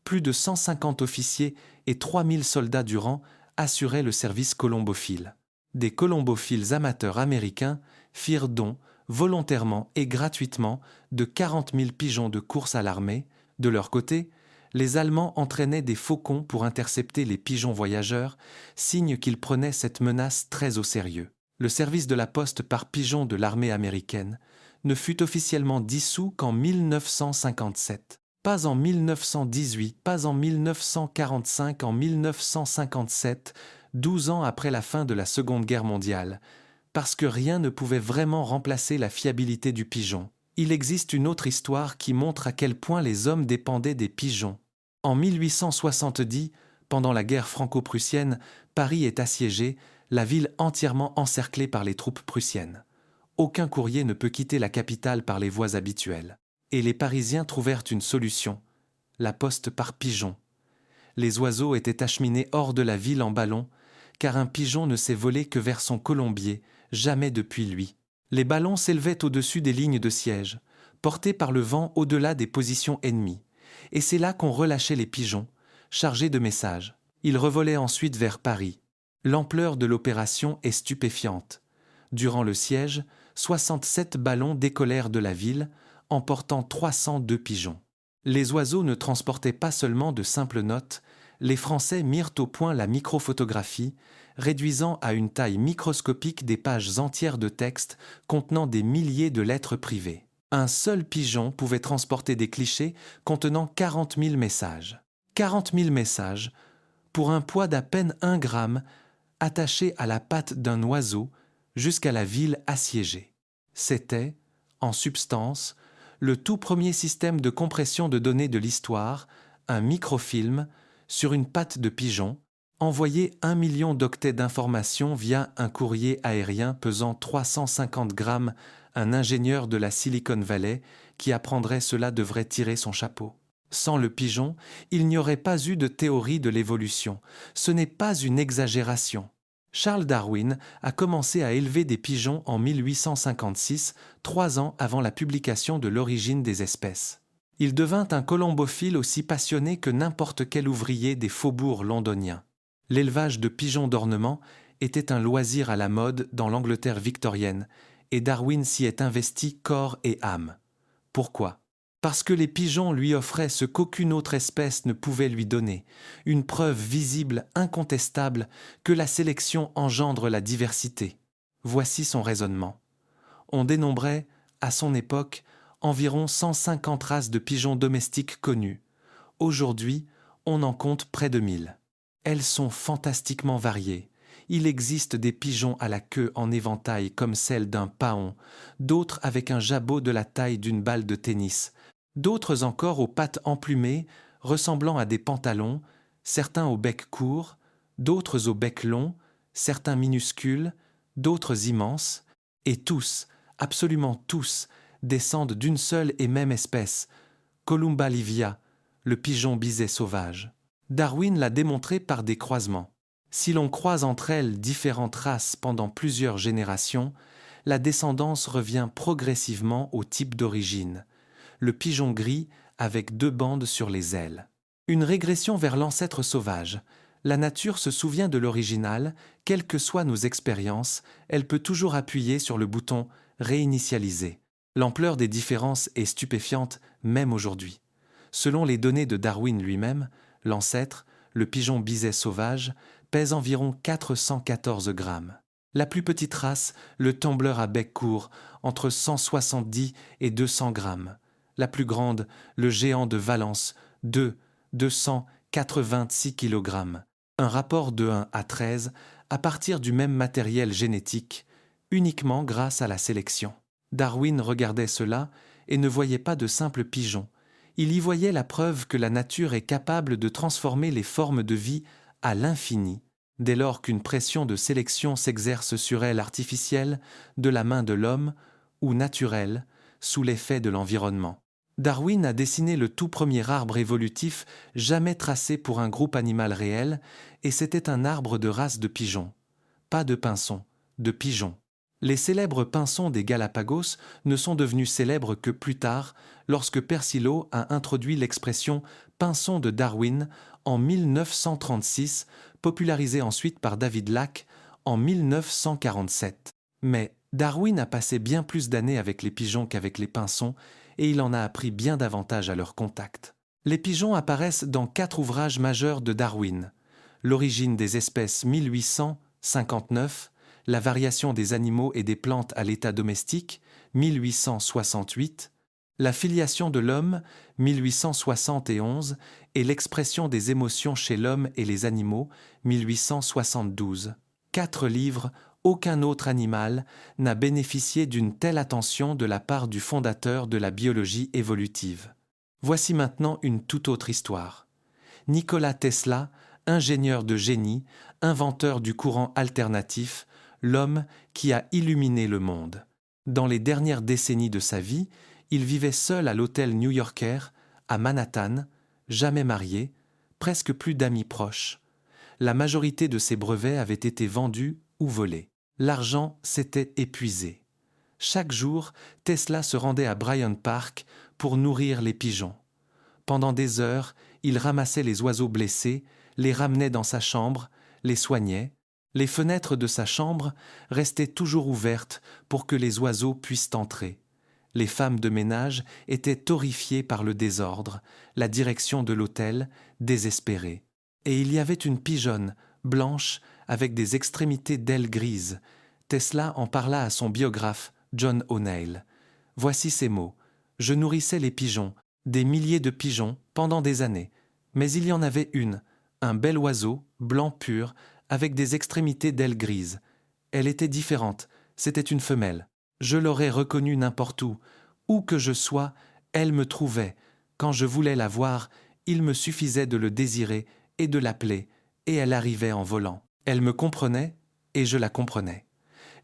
Plus de 150 officiers et 3 000 soldats du rang assuraient le service colombophile. Des colombophiles amateurs américains firent don, volontairement et gratuitement, de 40 000 pigeons de course à l'armée. De leur côté, les Allemands entraînaient des faucons pour intercepter les pigeons voyageurs, signe qu'ils prenaient cette menace très au sérieux. Le service de la poste par pigeon de l'armée américaine ne fut officiellement dissous qu'en 1957. Pas en 1918, pas en 1945, en 1957, 12 ans après la fin de la Seconde Guerre mondiale, parce que rien ne pouvait vraiment remplacer la fiabilité du pigeon. Il existe une autre histoire qui montre à quel point les hommes dépendaient des pigeons. En 1870, pendant la guerre franco-prussienne, Paris est assiégée, la ville entièrement encerclée par les troupes prussiennes. Aucun courrier ne peut quitter la capitale par les voies habituelles. Et les Parisiens trouvèrent une solution, la poste par pigeon. Les oiseaux étaient acheminés hors de la ville en ballon, car un pigeon ne s'est volé que vers son colombier, jamais depuis lui. Les ballons s'élevaient au-dessus des lignes de siège, portés par le vent au-delà des positions ennemies. Et c'est là qu'on relâchait les pigeons, chargés de messages. Ils revolaient ensuite vers Paris. L'ampleur de l'opération est stupéfiante. Durant le siège, 67 ballons décollèrent de la ville, emportant 302 pigeons. Les oiseaux ne transportaient pas seulement de simples notes, les Français mirent au point la microphotographie, réduisant à une taille microscopique des pages entières de texte contenant des milliers de lettres privées. Un seul pigeon pouvait transporter des clichés contenant 40 000 messages. 40 000 messages, pour un poids d'à peine 1 gramme, attachés à la patte d'un oiseau jusqu'à la ville assiégée. C'était, en substance, le tout premier système de compression de données de l'histoire, un microfilm, sur une patte de pigeon, envoyé 1 million d'octets d'informations via un courrier aérien pesant 350 grammes. Un ingénieur de la Silicon Valley qui apprendrait cela devrait tirer son chapeau. Sans le pigeon, il n'y aurait pas eu de théorie de l'évolution. Ce n'est pas une exagération. Charles Darwin a commencé à élever des pigeons en 1856, 3 ans avant la publication de L'origine des espèces. Il devint un colombophile aussi passionné que n'importe quel ouvrier des faubourgs londoniens. L'élevage de pigeons d'ornement était un loisir à la mode dans l'Angleterre victorienne, et Darwin s'y est investi corps et âme. Pourquoi ? Parce que les pigeons lui offraient ce qu'aucune autre espèce ne pouvait lui donner, une preuve visible, incontestable, que la sélection engendre la diversité. Voici son raisonnement. On dénombrait, à son époque, environ 150 races de pigeons domestiques connues. Aujourd'hui, on en compte près de 1000. Elles sont fantastiquement variées. Il existe des pigeons à la queue en éventail comme celle d'un paon, d'autres avec un jabot de la taille d'une balle de tennis, d'autres encore aux pattes emplumées, ressemblant à des pantalons, certains au bec court, d'autres au bec long, certains minuscules, d'autres immenses, et tous, absolument tous, descendent d'une seule et même espèce, Columba livia, le pigeon biset sauvage. Darwin l'a démontré par des croisements. Si l'on croise entre elles différentes races pendant plusieurs générations, la descendance revient progressivement au type d'origine, le pigeon gris avec 2 bandes sur les ailes. Une régression vers l'ancêtre sauvage. La nature se souvient de l'original, quelles que soient nos expériences, elle peut toujours appuyer sur le bouton « Réinitialiser ». L'ampleur des différences est stupéfiante même aujourd'hui. Selon les données de Darwin lui-même, l'ancêtre, le pigeon biset sauvage, pèse environ 414 grammes. La plus petite race, le tembleur à bec court, entre 170 et 200 grammes. La plus grande, le géant de Valence, 286 kg. Un rapport de 1 à 13 à partir du même matériel génétique, uniquement grâce à la sélection. Darwin regardait cela et ne voyait pas de simples pigeons. Il y voyait la preuve que la nature est capable de transformer les formes de vie à l'infini, dès lors qu'une pression de sélection s'exerce sur elle artificielle, de la main de l'homme, ou naturelle, sous l'effet de l'environnement. Darwin a dessiné le tout premier arbre évolutif jamais tracé pour un groupe animal réel, et c'était un arbre de race de pigeons. Pas de pinsons, de pigeons. Les célèbres pinsons des Galapagos ne sont devenus célèbres que plus tard, lorsque Persilo a introduit l'expression « pinson de Darwin » en 1936, popularisée ensuite par David Lack en 1947. Mais Darwin a passé bien plus d'années avec les pigeons qu'avec les pinsons, et il en a appris bien davantage à leur contact. Les pigeons apparaissent dans 4 ouvrages majeurs de Darwin. L'origine des espèces 1859, La variation des animaux et des plantes à l'état domestique 1868, La filiation de l'homme 1871 et L'expression des émotions chez l'homme et les animaux 1872. 4 livres. Aucun autre animal n'a bénéficié d'une telle attention de la part du fondateur de la biologie évolutive. Voici maintenant une toute autre histoire. Nikola Tesla, ingénieur de génie, inventeur du courant alternatif, l'homme qui a illuminé le monde. Dans les dernières décennies de sa vie, il vivait seul à l'hôtel new-yorkais, à Manhattan, jamais marié, presque plus d'amis proches. La majorité de ses brevets avaient été vendus ou volés. L'argent s'était épuisé. Chaque jour, Tesla se rendait à Bryant Park pour nourrir les pigeons. Pendant des heures, il ramassait les oiseaux blessés, les ramenait dans sa chambre, les soignait. Les fenêtres de sa chambre restaient toujours ouvertes pour que les oiseaux puissent entrer. Les femmes de ménage étaient horrifiées par le désordre, la direction de l'hôtel, désespérée. Et il y avait une pigeonne, blanche, avec des extrémités d'ailes grises. Tesla en parla à son biographe, John O'Neill. Voici ces mots. « Je nourrissais les pigeons, des milliers de pigeons, pendant des années. Mais il y en avait une, un bel oiseau, blanc pur, avec des extrémités d'ailes grises. Elle était différente, c'était une femelle. Je l'aurais reconnue n'importe où que je sois, elle me trouvait. Quand je voulais la voir, il me suffisait de le désirer et de l'appeler, et elle arrivait en volant. Elle me comprenait, et je la comprenais.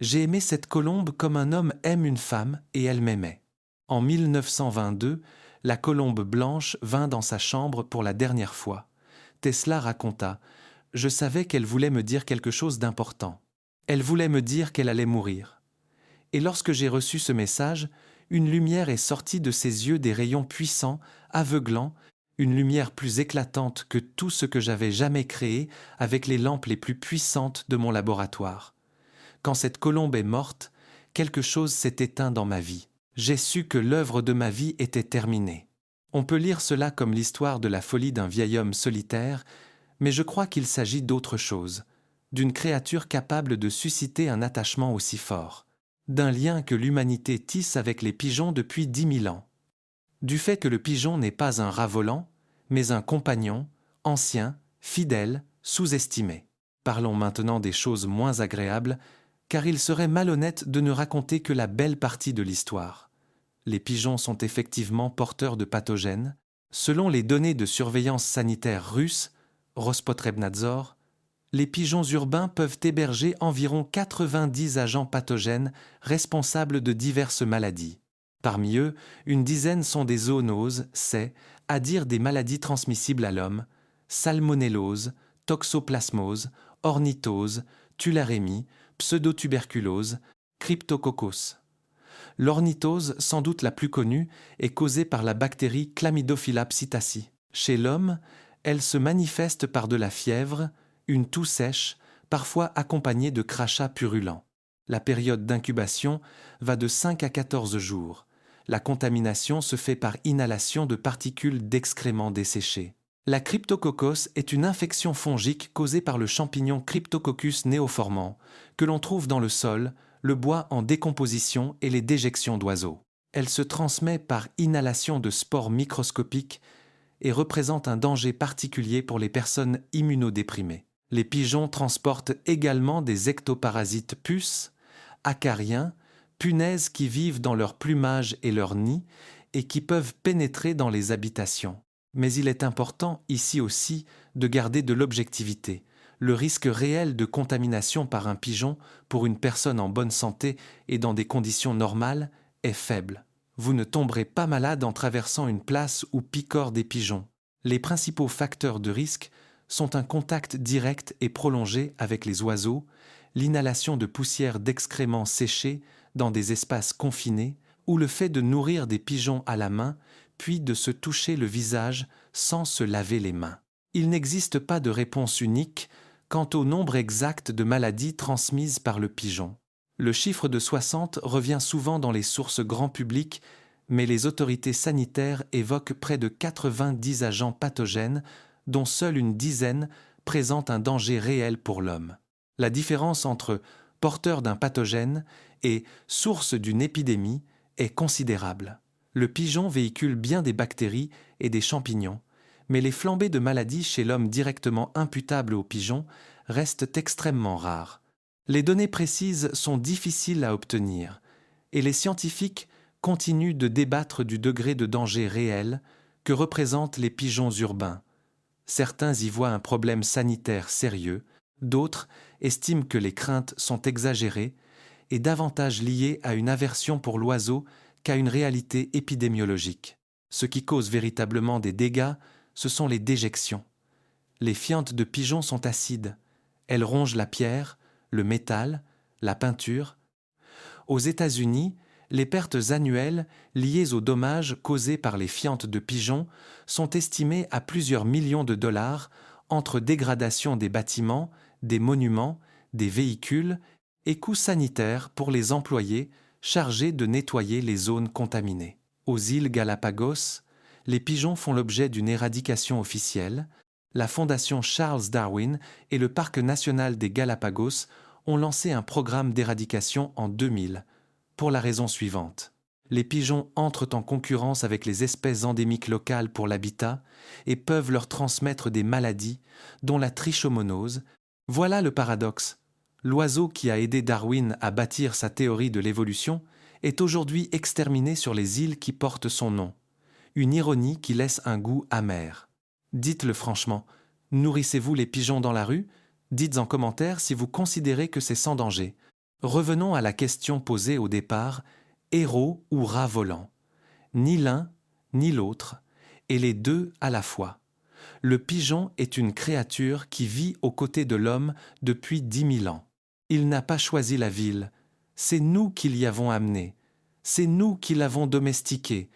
J'ai aimé cette colombe comme un homme aime une femme, et elle m'aimait. En 1922, la colombe blanche vint dans sa chambre pour la dernière fois. Tesla raconta « Je savais qu'elle voulait me dire quelque chose d'important. Elle voulait me dire qu'elle allait mourir. Et lorsque j'ai reçu ce message, une lumière est sortie de ses yeux, des rayons puissants, aveuglants, une lumière plus éclatante que tout ce que j'avais jamais créé avec les lampes les plus puissantes de mon laboratoire. Quand cette colombe est morte, quelque chose s'est éteint dans ma vie. J'ai su que l'œuvre de ma vie était terminée. On peut lire cela comme l'histoire de la folie d'un vieil homme solitaire, mais je crois qu'il s'agit d'autre chose, d'une créature capable de susciter un attachement aussi fort, d'un lien que l'humanité tisse avec les pigeons depuis 10 000 ans. Du fait que le pigeon n'est pas un rat volant, mais un compagnon, ancien, fidèle, sous-estimé. Parlons maintenant des choses moins agréables, car il serait malhonnête de ne raconter que la belle partie de l'histoire. Les pigeons sont effectivement porteurs de pathogènes. Selon les données de surveillance sanitaire russe, Rospotrebnadzor, les pigeons urbains peuvent héberger environ 90 agents pathogènes responsables de diverses maladies. Parmi eux, une dizaine sont des zoonoses, c'est-à-dire des maladies transmissibles à l'homme, salmonellose, toxoplasmose, ornithose, tularemie, pseudotuberculose, cryptococcus. L'ornithose, sans doute la plus connue, est causée par la bactérie Chlamydophila psittaci. Chez l'homme, elle se manifeste par de la fièvre, une toux sèche, parfois accompagnée de crachats purulents. La période d'incubation va de 5 à 14 jours. La contamination se fait par inhalation de particules d'excréments desséchés. La cryptococcus est une infection fongique causée par le champignon Cryptococcus neoformans, que l'on trouve dans le sol, le bois en décomposition et les déjections d'oiseaux. Elle se transmet par inhalation de spores microscopiques et représente un danger particulier pour les personnes immunodéprimées. Les pigeons transportent également des ectoparasites puces, acariens, punaises qui vivent dans leur plumage et leur nid et qui peuvent pénétrer dans les habitations. Mais il est important, ici aussi, de garder de l'objectivité. Le risque réel de contamination par un pigeon pour une personne en bonne santé et dans des conditions normales est faible. Vous ne tomberez pas malade en traversant une place où picorent des pigeons. Les principaux facteurs de risque sont un contact direct et prolongé avec les oiseaux, l'inhalation de poussière d'excréments séchés dans des espaces confinés ou le fait de nourrir des pigeons à la main puis de se toucher le visage sans se laver les mains. Il n'existe pas de réponse unique quant au nombre exact de maladies transmises par le pigeon. Le chiffre de 60 revient souvent dans les sources grand public, mais les autorités sanitaires évoquent près de 90 agents pathogènes, dont seule une dizaine présentent un danger réel pour l'homme. La différence entre porteur d'un pathogène et source d'une épidémie est considérable. Le pigeon véhicule bien des bactéries et des champignons, mais les flambées de maladies chez l'homme directement imputables aux pigeons restent extrêmement rares. Les données précises sont difficiles à obtenir, et les scientifiques continuent de débattre du degré de danger réel que représentent les pigeons urbains. Certains y voient un problème sanitaire sérieux, d'autres estiment que les craintes sont exagérées et davantage liées à une aversion pour l'oiseau qu'à une réalité épidémiologique. Ce qui cause véritablement des dégâts, ce sont les déjections. Les fientes de pigeons sont acides. Elles rongent la pierre, le métal, la peinture. Aux États-Unis, les pertes annuelles liées aux dommages causés par les fientes de pigeons sont estimées à plusieurs millions de dollars entre dégradation des bâtiments, des monuments, des véhicules et coûts sanitaires pour les employés chargés de nettoyer les zones contaminées. Aux îles Galapagos, les pigeons font l'objet d'une éradication officielle. La Fondation Charles Darwin et le Parc national des Galapagos ont lancé un programme d'éradication en 2000, pour la raison suivante. Les pigeons entrent en concurrence avec les espèces endémiques locales pour l'habitat et peuvent leur transmettre des maladies, dont la trichomonose. Voilà le paradoxe. L'oiseau qui a aidé Darwin à bâtir sa théorie de l'évolution est aujourd'hui exterminé sur les îles qui portent son nom. Une ironie qui laisse un goût amer. Dites-le franchement, nourrissez-vous les pigeons dans la rue? Dites en commentaire si vous considérez que c'est sans danger. Revenons à la question posée au départ, héros ou rat volant? Ni l'un, ni l'autre, et les deux à la fois. Le pigeon est une créature qui vit aux côtés de l'homme depuis 10 000 ans. Il n'a pas choisi la ville, c'est nous qui l'y avons amené, c'est nous qui l'avons domestiqué.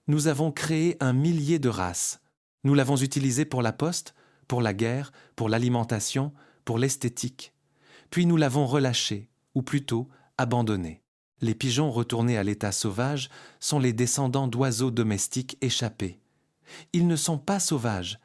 Nous avons créé un millier de races. Nous l'avons utilisé pour la poste, pour la guerre, pour l'alimentation, pour l'esthétique. Puis nous l'avons relâché, ou plutôt abandonné. Les pigeons retournés à l'état sauvage sont les descendants d'oiseaux domestiques échappés. Ils ne sont pas sauvages,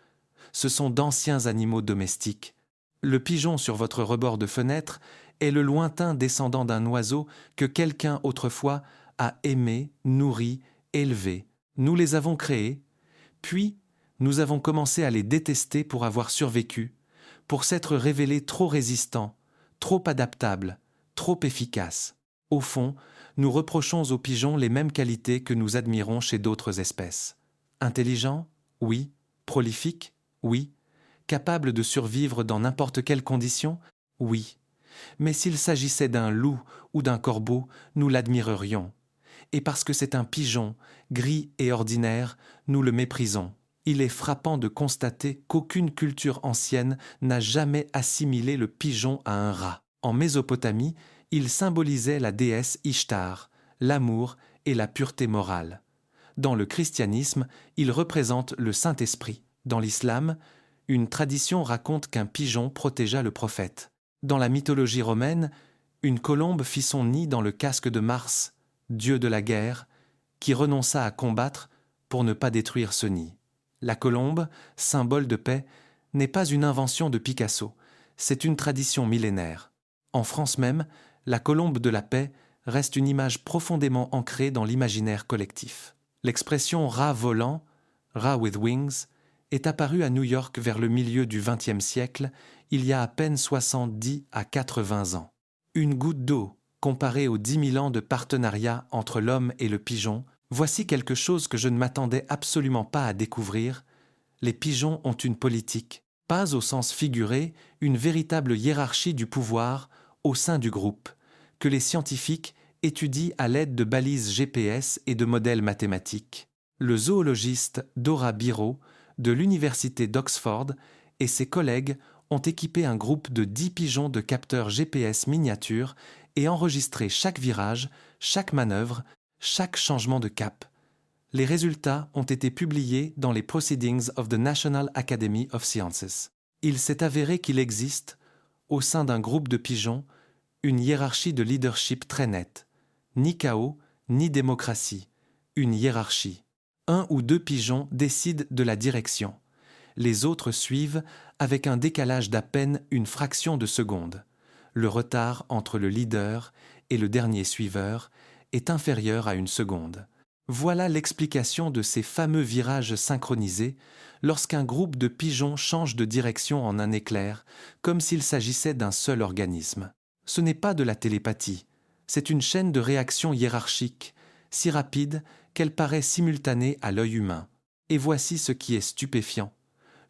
ce sont d'anciens animaux domestiques. Le pigeon sur votre rebord de fenêtre est le lointain descendant d'un oiseau que quelqu'un autrefois a aimé, nourri, élevé. Nous les avons créés, puis nous avons commencé à les détester pour avoir survécu, pour s'être révélés trop résistants, trop adaptables, trop efficaces. Au fond, nous reprochons aux pigeons les mêmes qualités que nous admirons chez d'autres espèces. Intelligents? Oui. Prolifiques? Oui. Capables de survivre dans n'importe quelle condition? Oui. Mais s'il s'agissait d'un loup ou d'un corbeau, nous l'admirerions. Et parce que c'est un pigeon, gris et ordinaire, nous le méprisons. Il est frappant de constater qu'aucune culture ancienne n'a jamais assimilé le pigeon à un rat. En Mésopotamie, il symbolisait la déesse Ishtar, l'amour et la pureté morale. Dans le christianisme, il représente le Saint-Esprit. Dans l'islam, une tradition raconte qu'un pigeon protégea le prophète. Dans la mythologie romaine, une colombe fit son nid dans le casque de Mars, dieu de la guerre, qui renonça à combattre pour ne pas détruire ce nid. La colombe, symbole de paix, n'est pas une invention de Picasso, c'est une tradition millénaire. En France même, la colombe de la paix reste une image profondément ancrée dans l'imaginaire collectif. L'expression « rat volant »,« rat with wings », est apparue à New York vers le milieu du XXe siècle, il y a à peine 70 à 80 ans. Une goutte d'eau, comparée aux 10 000 ans de partenariat entre l'homme et le pigeon, voici quelque chose que je ne m'attendais absolument pas à découvrir. Les pigeons ont une politique, pas au sens figuré, une véritable hiérarchie du pouvoir au sein du groupe, que les scientifiques étudient à l'aide de balises GPS et de modèles mathématiques. Le zoologiste Dora Biro, de l'université d'Oxford, et ses collègues ont équipé un groupe de 10 pigeons de capteurs GPS miniatures et enregistré chaque virage, chaque manœuvre, chaque changement de cap. Les résultats ont été publiés dans les Proceedings of the National Academy of Sciences. Il s'est avéré qu'il existe, au sein d'un groupe de pigeons, une hiérarchie de leadership très nette. Ni chaos, ni démocratie. Une hiérarchie. 1 ou 2 pigeons décident de la direction. Les autres suivent avec un décalage d'à peine une fraction de seconde. Le retard entre le leader et le dernier suiveur est inférieur à une seconde. Voilà l'explication de ces fameux virages synchronisés lorsqu'un groupe de pigeons change de direction en un éclair, comme s'il s'agissait d'un seul organisme. Ce n'est pas de la télépathie, c'est une chaîne de réactions hiérarchiques, si rapide qu'elle paraît simultanée à l'œil humain. Et voici ce qui est stupéfiant.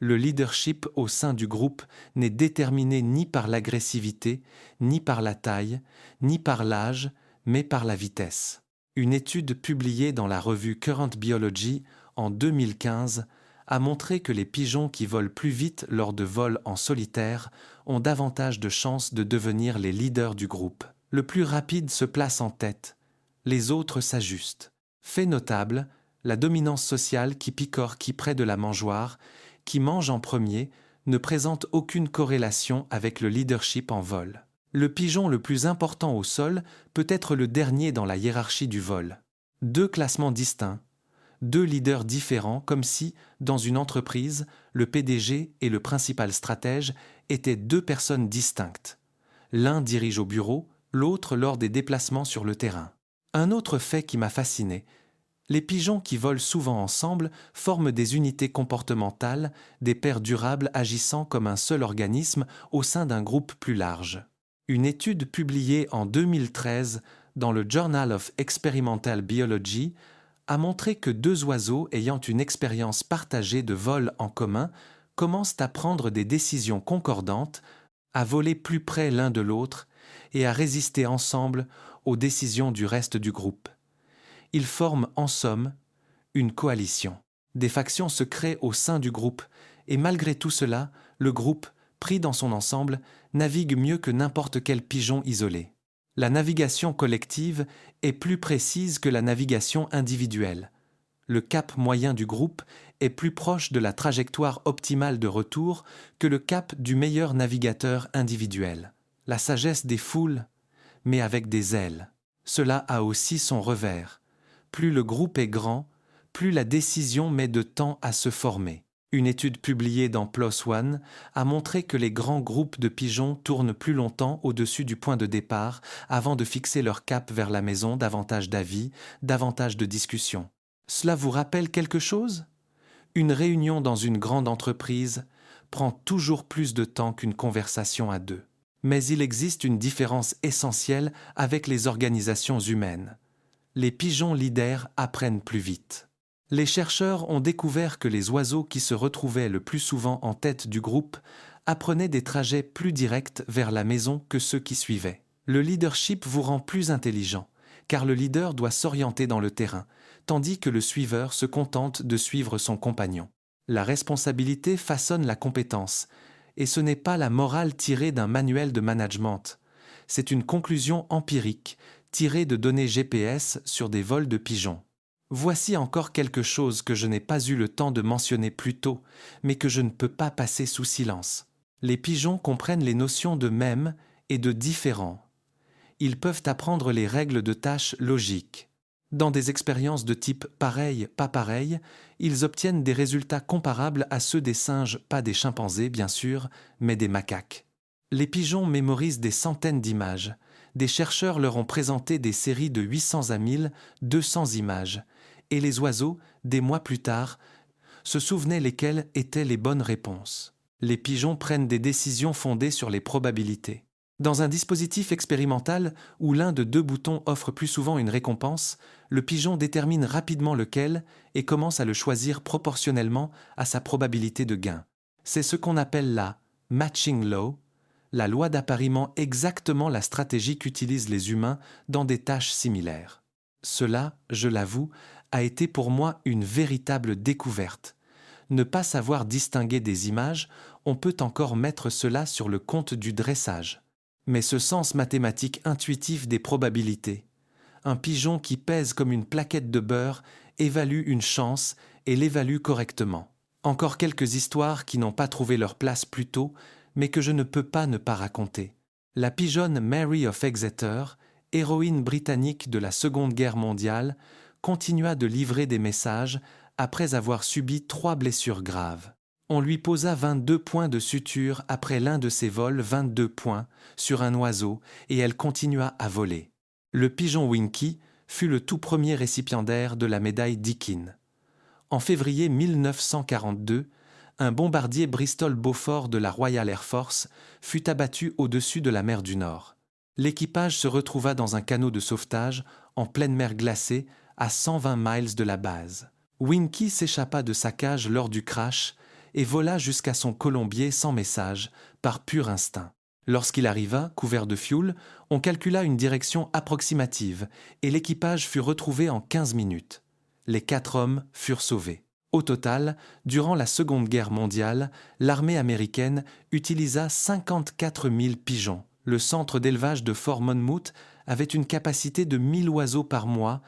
Le leadership au sein du groupe n'est déterminé ni par l'agressivité, ni par la taille, ni par l'âge, mais par la vitesse. Une étude publiée dans la revue Current Biology en 2015 a montré que les pigeons qui volent plus vite lors de vols en solitaire ont davantage de chances de devenir les leaders du groupe. Le plus rapide se place en tête, les autres s'ajustent. Fait notable, la dominance sociale qui picore qui près de la mangeoire, qui mange en premier, ne présente aucune corrélation avec le leadership en vol. Le pigeon le plus important au sol peut être le dernier dans la hiérarchie du vol. 2 classements distincts, 2 leaders différents, comme si, dans une entreprise, le PDG et le principal stratège étaient 2 personnes distinctes. L'un dirige au bureau, l'autre lors des déplacements sur le terrain. Un autre fait qui m'a fasciné, les pigeons qui volent souvent ensemble forment des unités comportementales, des paires durables agissant comme un seul organisme au sein d'un groupe plus large. Une étude publiée en 2013 dans le Journal of Experimental Biology a montré que 2 oiseaux ayant une expérience partagée de vol en commun commencent à prendre des décisions concordantes, à voler plus près l'un de l'autre et à résister ensemble aux décisions du reste du groupe. Ils forment en somme une coalition. Des factions se créent au sein du groupe et malgré tout cela, le groupe, pris dans son ensemble, navigue mieux que n'importe quel pigeon isolé. La navigation collective est plus précise que la navigation individuelle. Le cap moyen du groupe est plus proche de la trajectoire optimale de retour que le cap du meilleur navigateur individuel. La sagesse des foules, mais avec des ailes. Cela a aussi son revers. Plus le groupe est grand, plus la décision met de temps à se former. Une étude publiée dans PLOS ONE a montré que les grands groupes de pigeons tournent plus longtemps au-dessus du point de départ avant de fixer leur cap vers la maison, davantage d'avis, davantage de discussions. Cela vous rappelle quelque chose ? Une réunion dans une grande entreprise prend toujours plus de temps qu'une conversation à 2. Mais il existe une différence essentielle avec les organisations humaines. Les pigeons leaders apprennent plus vite. Les chercheurs ont découvert que les oiseaux qui se retrouvaient le plus souvent en tête du groupe apprenaient des trajets plus directs vers la maison que ceux qui suivaient. Le leadership vous rend plus intelligent, car le leader doit s'orienter dans le terrain, tandis que le suiveur se contente de suivre son compagnon. La responsabilité façonne la compétence, et ce n'est pas la morale tirée d'un manuel de management. C'est une conclusion empirique, tirée de données GPS sur des vols de pigeons. Voici encore quelque chose que je n'ai pas eu le temps de mentionner plus tôt, mais que je ne peux pas passer sous silence. Les pigeons comprennent les notions de même et de différent. Ils peuvent apprendre les règles de tâches logiques. Dans des expériences de type pareil, pas pareil, ils obtiennent des résultats comparables à ceux des singes, pas des chimpanzés bien sûr, mais des macaques. Les pigeons mémorisent des centaines d'images. Des chercheurs leur ont présenté des séries de 800 à 1200 images, et les oiseaux, des mois plus tard, se souvenaient lesquelles étaient les bonnes réponses. Les pigeons prennent des décisions fondées sur les probabilités. Dans un dispositif expérimental où l'un de deux boutons offre plus souvent une récompense, le pigeon détermine rapidement lequel et commence à le choisir proportionnellement à sa probabilité de gain. C'est ce qu'on appelle la matching law, la loi d'appariement, exactement la stratégie qu'utilisent les humains dans des tâches similaires. Cela, je l'avoue, a été pour moi une véritable découverte. Ne pas savoir distinguer des images, on peut encore mettre cela sur le compte du dressage. Mais ce sens mathématique intuitif des probabilités, un pigeon qui pèse comme une plaquette de beurre évalue une chance et l'évalue correctement. Encore quelques histoires qui n'ont pas trouvé leur place plus tôt, mais que je ne peux pas ne pas raconter. La pigeonne Mary of Exeter, héroïne britannique de la Seconde Guerre mondiale, continua de livrer des messages après avoir subi 3 blessures graves. On lui posa 22 points de suture après l'un de ses vols, 22 points, sur un oiseau, et elle continua à voler. Le pigeon Winky fut le tout premier récipiendaire de la médaille Deakin. En février 1942, un bombardier Bristol-Beaufort de la Royal Air Force fut abattu au-dessus de la mer du Nord. L'équipage se retrouva dans un canot de sauvetage en pleine mer glacée à 120 miles de la base. Winky s'échappa de sa cage lors du crash et vola jusqu'à son colombier sans message, par pur instinct. Lorsqu'il arriva, couvert de fioul, on calcula une direction approximative et l'équipage fut retrouvé en 15 minutes. Les 4 hommes furent sauvés. Au total, durant la Seconde Guerre mondiale, l'armée américaine utilisa 54 000 pigeons. Le centre d'élevage de Fort Monmouth avait une capacité de 1000 oiseaux par mois,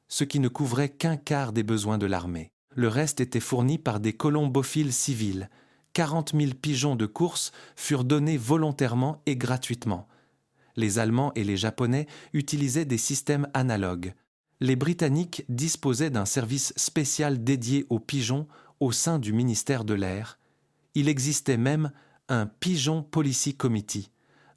ce qui ne couvrait qu'un quart des besoins de l'armée. Le reste était fourni par des colombophiles civils. 40 000 pigeons de course furent donnés volontairement et gratuitement. Les Allemands et les Japonais utilisaient des systèmes analogues. Les Britanniques disposaient d'un service spécial dédié aux pigeons au sein du ministère de l'Air. Il existait même un Pigeon Policy Committee,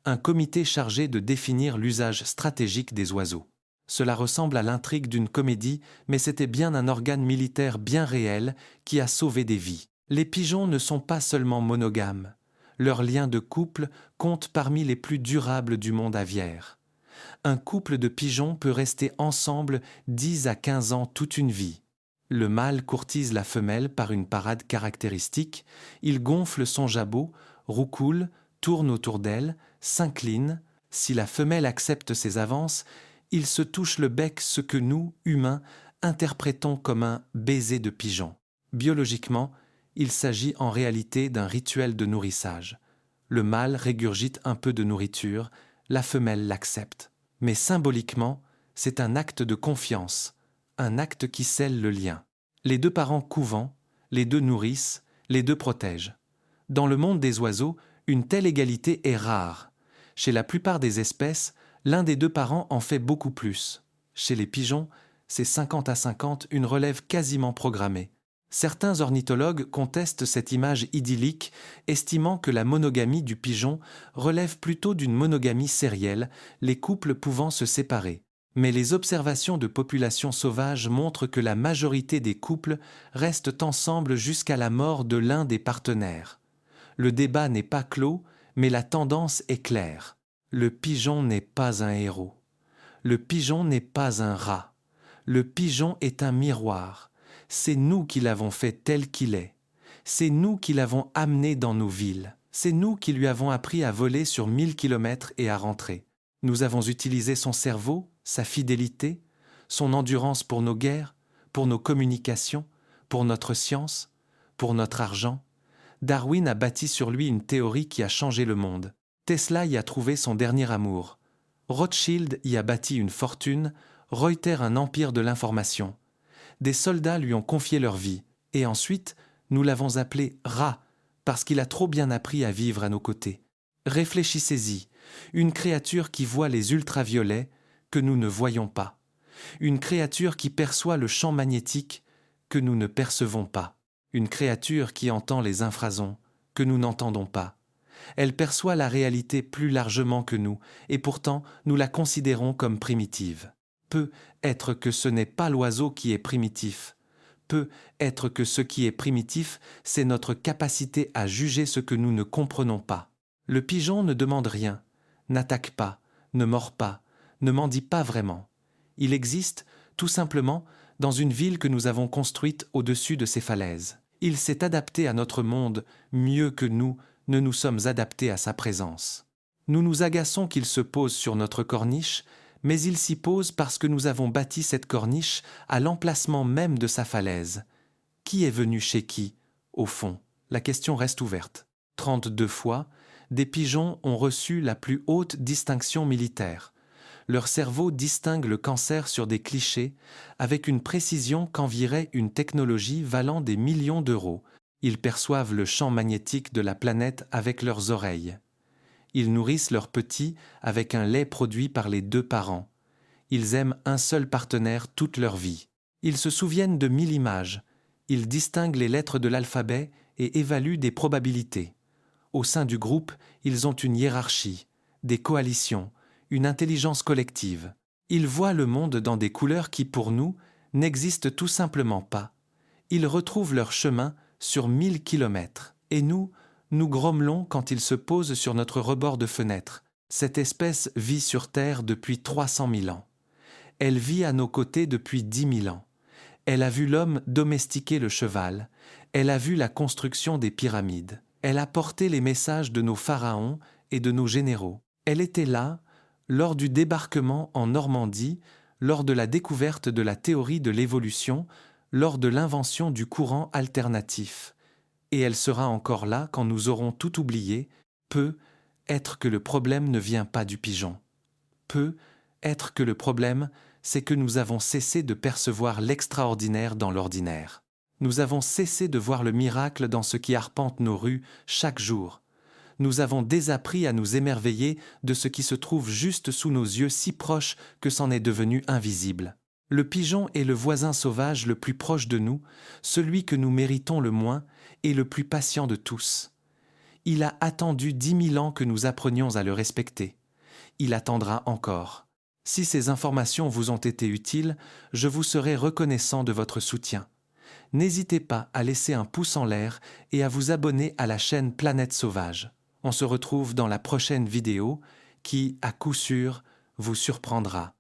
un comité chargé de définir l'usage stratégique des oiseaux. Cela ressemble à l'intrigue d'une comédie, mais c'était bien un organe militaire bien réel qui a sauvé des vies. Les pigeons ne sont pas seulement monogames. Leur lien de couple compte parmi les plus durables du monde aviaire. Un couple de pigeons peut rester ensemble 10 à 15 ans toute une vie. Le mâle courtise la femelle par une parade caractéristique, il gonfle son jabot, roucoule, tourne autour d'elle, s'incline. Si la femelle accepte ses avances, il se touche le bec, ce que nous, humains, interprétons comme un baiser de pigeon. Biologiquement, il s'agit en réalité d'un rituel de nourrissage. Le mâle régurgite un peu de nourriture, la femelle l'accepte. Mais symboliquement, c'est un acte de confiance, un acte qui scelle le lien. Les 2 parents couvant, les 2 nourrissent, les 2 protègent. Dans le monde des oiseaux, une telle égalité est rare. Chez la plupart des espèces, l'un des 2 parents en fait beaucoup plus. Chez les pigeons, c'est 50 à 50, une relève quasiment programmée. Certains ornithologues contestent cette image idyllique, estimant que la monogamie du pigeon relève plutôt d'une monogamie sérielle, les couples pouvant se séparer. Mais les observations de populations sauvages montrent que la majorité des couples restent ensemble jusqu'à la mort de l'un des partenaires. Le débat n'est pas clos, mais la tendance est claire. Le pigeon n'est pas un héros. Le pigeon n'est pas un rat. Le pigeon est un miroir. C'est nous qui l'avons fait tel qu'il est. C'est nous qui l'avons amené dans nos villes. C'est nous qui lui avons appris à voler sur 1000 kilomètres et à rentrer. Nous avons utilisé son cerveau, sa fidélité, son endurance pour nos guerres, pour nos communications, pour notre science, pour notre argent. Darwin a bâti sur lui une théorie qui a changé le monde. Tesla y a trouvé son dernier amour. Rothschild y a bâti une fortune, Reuters un empire de l'information. Des soldats lui ont confié leur vie, et ensuite, nous l'avons appelé rat, parce qu'il a trop bien appris à vivre à nos côtés. Réfléchissez-y, une créature qui voit les ultraviolets que nous ne voyons pas. Une créature qui perçoit le champ magnétique que nous ne percevons pas. Une créature qui entend les infrasons que nous n'entendons pas. Elle perçoit la réalité plus largement que nous, et pourtant nous la considérons comme primitive. Peut être que ce n'est pas l'oiseau qui est primitif. Peut être que ce qui est primitif, c'est notre capacité à juger ce que nous ne comprenons pas. Le pigeon ne demande rien, n'attaque pas, ne mord pas, ne mendie pas vraiment. Il existe, tout simplement, dans une ville que nous avons construite au-dessus de ces falaises. Il s'est adapté à notre monde mieux que nous ne nous sommes adaptés à sa présence. Nous nous agaçons qu'il se pose sur notre corniche, mais il s'y pose parce que nous avons bâti cette corniche à l'emplacement même de sa falaise. Qui est venu chez qui, au fond? La question reste ouverte. 32 fois, des pigeons ont reçu la plus haute distinction militaire. Leur cerveau distingue le cancer sur des clichés avec une précision qu'envierait une technologie valant des millions d'euros. Ils perçoivent le champ magnétique de la planète avec leurs oreilles. Ils nourrissent leurs petits avec un lait produit par les 2 parents. Ils aiment un seul partenaire toute leur vie. Ils se souviennent de 1000 images. Ils distinguent les lettres de l'alphabet et évaluent des probabilités. Au sein du groupe, ils ont une hiérarchie, des coalitions, une intelligence collective. Ils voient le monde dans des couleurs qui, pour nous, n'existent tout simplement pas. Ils retrouvent leur chemin sur 1000 kilomètres. Et nous grommelons quand ils se posent sur notre rebord de fenêtre. Cette espèce vit sur Terre depuis 300 000 ans. Elle vit à nos côtés depuis 10 000 ans. Elle a vu l'homme domestiquer le cheval. Elle a vu la construction des pyramides. Elle a porté les messages de nos pharaons et de nos généraux. Elle était là, lors du débarquement en Normandie, lors de la découverte de la théorie de l'évolution, lors de l'invention du courant alternatif. Et elle sera encore là quand nous aurons tout oublié. Peut être que le problème ne vient pas du pigeon. Peut être que le problème, c'est que nous avons cessé de percevoir l'extraordinaire dans l'ordinaire. Nous avons cessé de voir le miracle dans ce qui arpente nos rues chaque jour. Nous avons désappris à nous émerveiller de ce qui se trouve juste sous nos yeux si proche que c'en est devenu invisible. Le pigeon est le voisin sauvage le plus proche de nous, celui que nous méritons le moins et le plus patient de tous. Il a attendu 10 000 ans que nous apprenions à le respecter. Il attendra encore. Si ces informations vous ont été utiles, je vous serai reconnaissant de votre soutien. N'hésitez pas à laisser un pouce en l'air et à vous abonner à la chaîne Planète Sauvage. On se retrouve dans la prochaine vidéo qui, à coup sûr, vous surprendra.